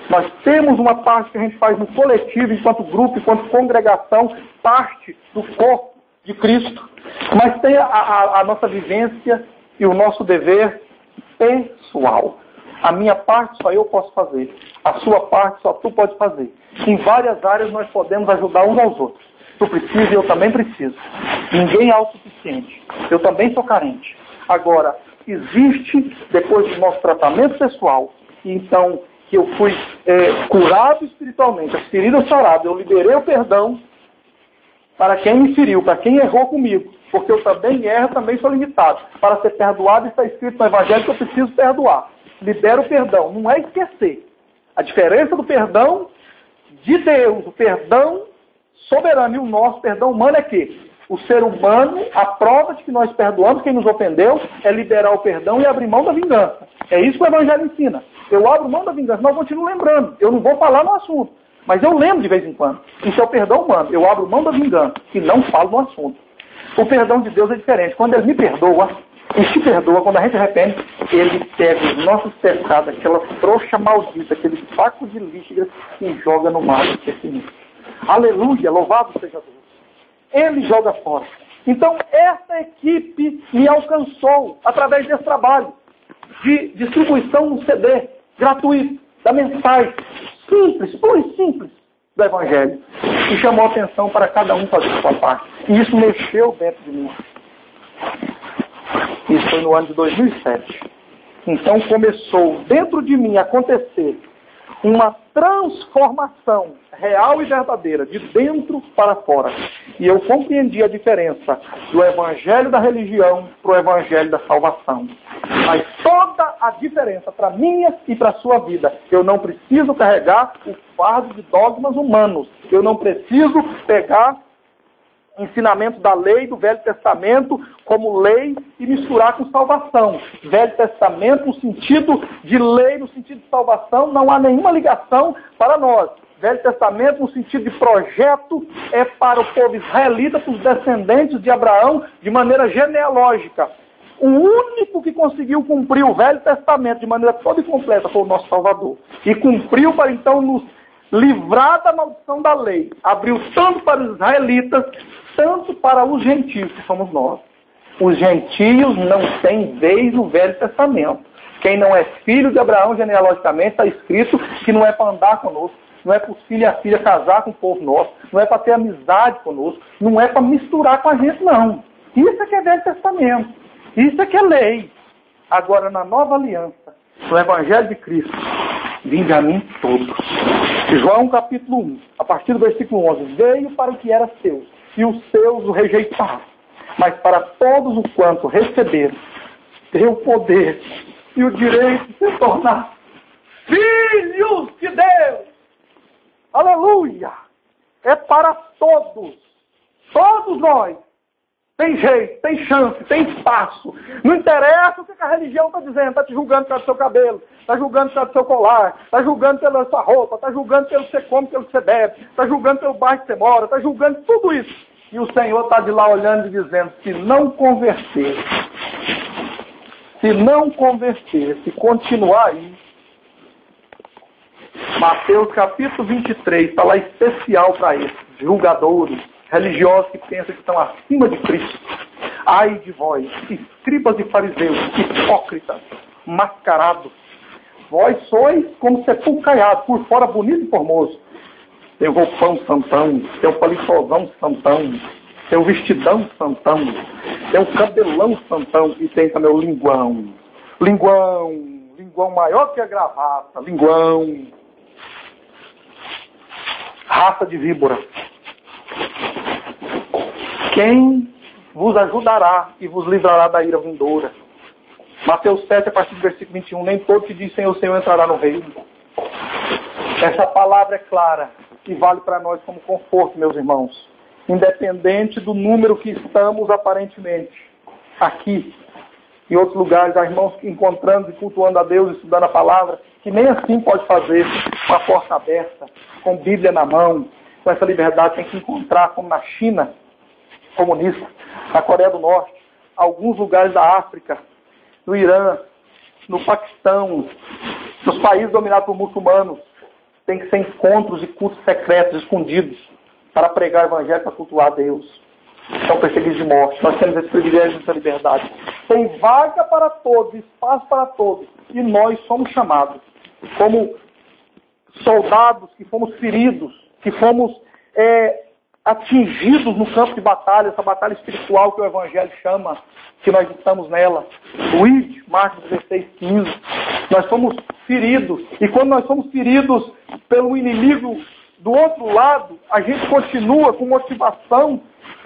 Nós temos uma parte que a gente faz no coletivo, enquanto grupo, enquanto congregação, parte do corpo de Cristo. Mas tem a nossa vivência e o nosso dever pessoal. A minha parte só eu posso fazer. A sua parte só tu pode fazer. Em várias áreas nós podemos ajudar uns aos outros. Tu precisa e eu também preciso. Ninguém é autossuficiente. Eu também sou carente. Agora, existe, depois do nosso tratamento pessoal, então que eu fui curado espiritualmente, as feridas saradas, eu liberei o perdão para quem me feriu, para quem errou comigo, porque eu também erro, também sou limitado. Para ser perdoado está escrito no Evangelho que eu preciso perdoar. Libera o perdão, não é esquecer. A diferença do perdão de Deus, o perdão soberano e o nosso perdão humano é que o ser humano, a prova de que nós perdoamos quem nos ofendeu é liberar o perdão e abrir mão da vingança. É isso que o Evangelho ensina. Eu abro mão da vingança, mas eu continuo lembrando. Eu não vou falar no assunto, mas eu lembro de vez em quando. Isso é o perdão humano. Eu abro mão da vingança e não falo no assunto. O perdão de Deus é diferente. Quando Ele me perdoa, e te perdoa, quando a gente arrepende, Ele pega os nossos pecados, aquela trouxa maldita, aquele saco de lixo e joga no mar do esquecimento. Aleluia, louvado seja Deus. Ele joga fora. Então, essa equipe me alcançou através desse trabalho de distribuição no CD, gratuito, da mensagem simples, pura e simples do Evangelho. E chamou a atenção para cada um fazer a sua parte. E isso mexeu dentro de mim. Isso foi no ano de 2007. Então começou dentro de mim a acontecer uma transformação real e verdadeira, de dentro para fora. E eu compreendi a diferença do evangelho da religião para o evangelho da salvação. Mas toda a diferença para minha e para a sua vida. Eu não preciso carregar o fardo de dogmas humanos. Eu não preciso pegar ensinamento da lei do Velho Testamento como lei e misturar com salvação. Velho Testamento no sentido de lei, no sentido de salvação, não há nenhuma ligação para nós. Velho Testamento no sentido de projeto é para o povo israelita, para os descendentes de Abraão, de maneira genealógica. O único que conseguiu cumprir o Velho Testamento de maneira toda e completa foi o nosso Salvador. E cumpriu para então nos livrar da maldição da lei. Abriu tanto para os israelitas, tanto para os gentios, que somos nós. Os gentios não têm vez no Velho Testamento. Quem não é filho de Abraão genealogicamente, está escrito que não é para andar conosco, não é para os filhos e a filha casar com o povo nosso, não é para ter amizade conosco, não é para misturar com a gente, não. Isso é que é Velho Testamento. Isso é que é lei. Agora, na Nova Aliança, no Evangelho de Cristo, vinde a mim todos. João capítulo 1, a partir do versículo 11, veio para o que era seu, e os seus o rejeitaram. Mas para todos os quantos receberam, deu o poder e o direito de se tornar filhos de Deus. Aleluia! É para todos. Todos nós. Tem jeito, tem chance, tem espaço. Não interessa o que a religião está dizendo. Está te julgando pelo seu cabelo, está julgando pelo seu colar, está julgando pela sua roupa, está julgando pelo que você come, pelo que você bebe, está julgando pelo bairro que você mora, está julgando tudo isso. E o Senhor está de lá olhando e dizendo, se não converter, se continuar aí, Mateus capítulo 23, está lá especial para esses julgadores, religiosos que pensam que estão acima de Cristo. Ai de vós, escribas e fariseus, hipócritas, mascarados. Vós sois como sepulcro caiado, por fora bonito e formoso. Tem o roupão santão, tem o palitozão santão, tem o vestidão santão, tem o cabelão santão e tem também o linguão. Linguão maior que a gravata, linguão. Raça de víbora. Quem vos ajudará e vos livrará da ira vindoura? Mateus 7, a partir do versículo 21. Nem todo que diz Senhor, Senhor entrará no reino. Essa palavra é clara e vale para nós como conforto, meus irmãos. Independente do número que estamos aparentemente aqui, em outros lugares, há irmãos encontrando e cultuando a Deus, estudando a palavra, que nem assim pode fazer, com a porta aberta, com Bíblia na mão, com essa liberdade, tem que encontrar, como na China comunista, na Coreia do Norte, alguns lugares da África, no Irã, no Paquistão, nos países dominados por muçulmanos, tem que ser encontros e cultos secretos, escondidos, para pregar o Evangelho, para cultuar a Deus. São perseguidos de morte. Nós temos esse privilégio dessa liberdade. Tem vaga para todos, espaço para todos. E nós somos chamados como soldados que fomos feridos, que fomos atingidos no campo de batalha, essa batalha espiritual que o Evangelho chama, que nós estamos nela. O ID, Marcos 16, 15. Nós somos feridos. E quando nós somos feridos pelo inimigo do outro lado, a gente continua com motivação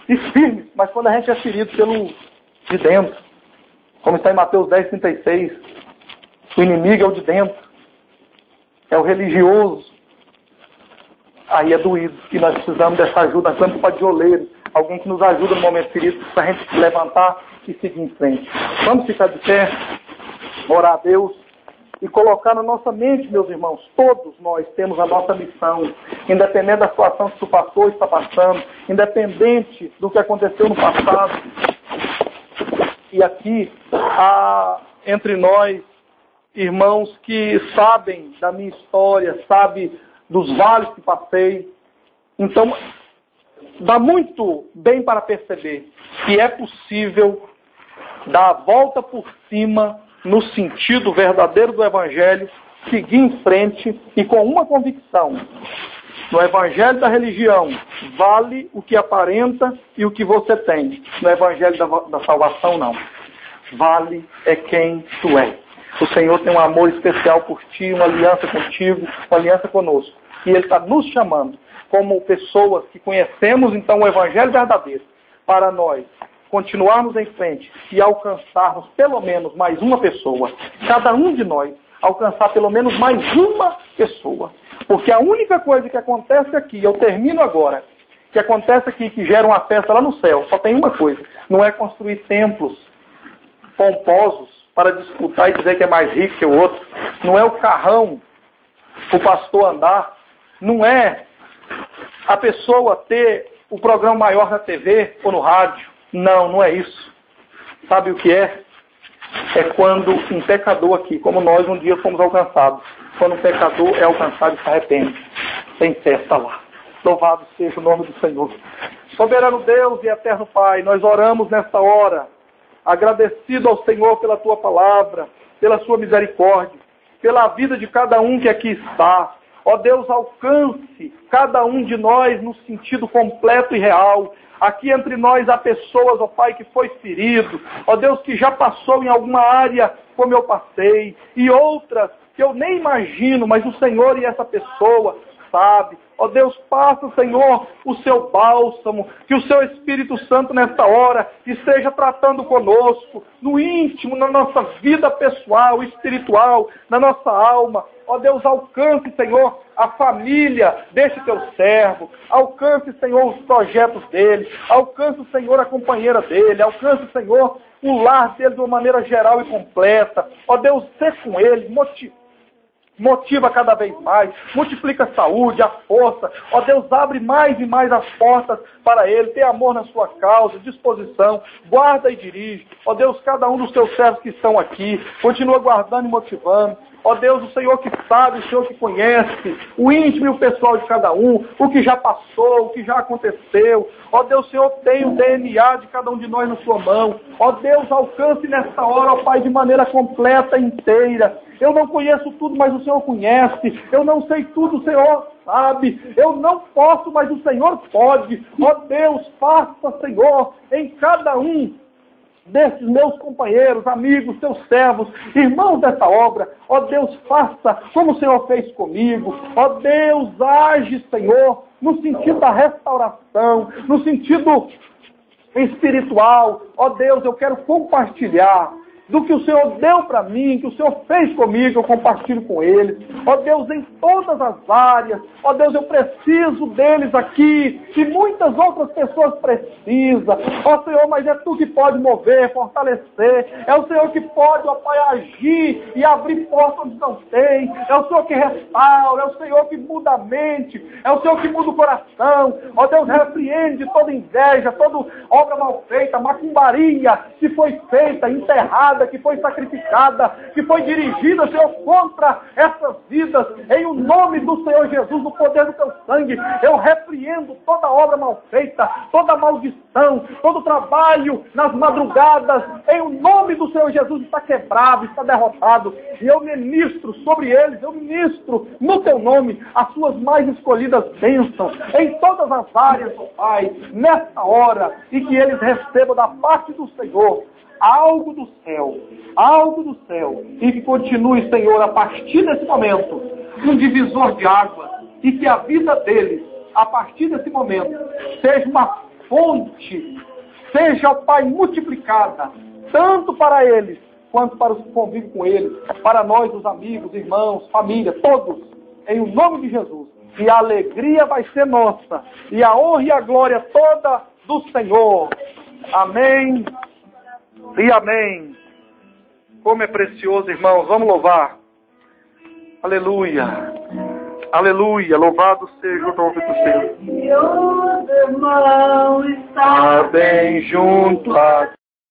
e firme. Mas quando a gente é ferido pelo de dentro, como está em Mateus 10, 36, o inimigo é o de dentro, é o religioso. Aí é doído, e nós precisamos dessa ajuda, nós precisamos para de oleiro, alguém que nos ajuda no momento ferido, para a gente se levantar e seguir em frente. Vamos ficar de pé, orar a Deus e colocar na nossa mente, meus irmãos, todos nós temos a nossa missão, independente da situação que tu passou e está passando, independente do que aconteceu no passado. E aqui há entre nós irmãos que sabem da minha história, sabem dos vales que passei. Então, dá muito bem para perceber que é possível dar a volta por cima no sentido verdadeiro do Evangelho, seguir em frente e com uma convicção. No Evangelho da religião, vale o que aparenta e o que você tem. No Evangelho da salvação, não. Vale é quem tu és. O Senhor tem um amor especial por ti, uma aliança contigo, uma aliança conosco. E Ele está nos chamando como pessoas que conhecemos então o Evangelho verdadeiro, para nós continuarmos em frente e alcançarmos pelo menos mais uma pessoa. Cada um de nós alcançar pelo menos mais uma pessoa. Porque a única coisa que acontece aqui, eu termino agora, que acontece aqui, que gera uma festa lá no céu, só tem uma coisa: não é construir templos pomposos para disputar e dizer que é mais rico que o outro. Não é o carrão o pastor andar. Não é a pessoa ter o programa maior na TV ou no rádio. Não, não é isso. Sabe o que é? É quando um pecador aqui, como nós um dia fomos alcançados, quando um pecador é alcançado e se arrepende, tem festa lá. Louvado seja o nome do Senhor. Soberano Deus e eterno Pai, nós oramos nesta hora agradecido ao Senhor pela tua palavra, pela sua misericórdia, pela vida de cada um que aqui está. Ó Deus, alcance cada um de nós no sentido completo e real. Aqui entre nós há pessoas, ó Pai, que foi ferido. Ó Deus, que já passou em alguma área como eu passei. E outras que eu nem imagino, mas o Senhor e essa pessoa sabe. Ó Deus, passa, Senhor, o seu bálsamo, que o seu Espírito Santo nesta hora esteja tratando conosco, no íntimo, na nossa vida pessoal, espiritual, na nossa alma. Ó Deus, alcance, Senhor, a família deste teu servo, alcance, Senhor, os projetos dele, alcance, Senhor, a companheira dele, alcance, Senhor, o lar dele de uma maneira geral e completa. Ó Deus, ser com ele, motiva cada vez mais, multiplica a saúde, a força. Ó Deus, abre mais e mais as portas para ele, tem amor na sua causa, disposição, guarda e dirige. Ó Deus, cada um dos teus servos que estão aqui, continua guardando e motivando. Ó Deus, o Senhor que sabe, o Senhor que conhece o íntimo e o pessoal de cada um, o que já passou, o que já aconteceu. Ó Deus, o Senhor tem o DNA de cada um de nós na sua mão. Ó Deus, alcance nesta hora, ó Pai, de maneira completa, inteira. Eu não conheço tudo, mas o Senhor conhece. Eu não sei tudo, o Senhor sabe. Eu não posso, mas o Senhor pode. Ó Deus, faça, Senhor, em cada um desses meus companheiros, amigos, teus servos, irmãos dessa obra. Ó Deus, faça como o Senhor fez comigo. Ó Deus, age, Senhor, no sentido da restauração, no sentido espiritual. Ó Deus, eu quero compartilhar do que o Senhor deu para mim, que o Senhor fez comigo, eu compartilho com eles. Ó Deus, em todas as áreas. Ó Deus, eu preciso deles aqui, e muitas outras pessoas precisam. Ó Senhor, mas é Tu que pode mover, fortalecer. É o Senhor que pode, ó Pai, agir e abrir portas onde não tem. É o Senhor que restaura, é o Senhor que muda a mente, é o Senhor que muda o coração. Ó Deus, repreende toda inveja, toda obra mal feita, macumbaria que foi feita, enterrada, que foi sacrificada, que foi dirigida, Senhor, contra essas vidas. Em o nome do Senhor Jesus, no poder do Teu sangue, eu repreendo toda obra mal feita, toda maldição, todo trabalho nas madrugadas. Em o nome do Senhor Jesus, está quebrado, está derrotado. E eu ministro sobre eles, eu ministro no Teu nome as Suas mais escolhidas bênçãos em todas as áreas, ó Pai, nesta hora, e que eles recebam da parte do Senhor algo do céu, e que continue, Senhor, a partir desse momento, um divisor de águas, e que a vida deles, a partir desse momento, seja uma fonte, seja, ó Pai, multiplicada, tanto para eles, quanto para os que convivem com eles, para nós, os amigos, irmãos, família, todos, em o nome de Jesus. E a alegria vai ser nossa, e a honra e a glória toda do Senhor. Amém. E amém. Como é precioso, irmãos. Vamos louvar. Aleluia. Aleluia. Louvado seja o nome do Senhor. Deus, irmão, está bem junto a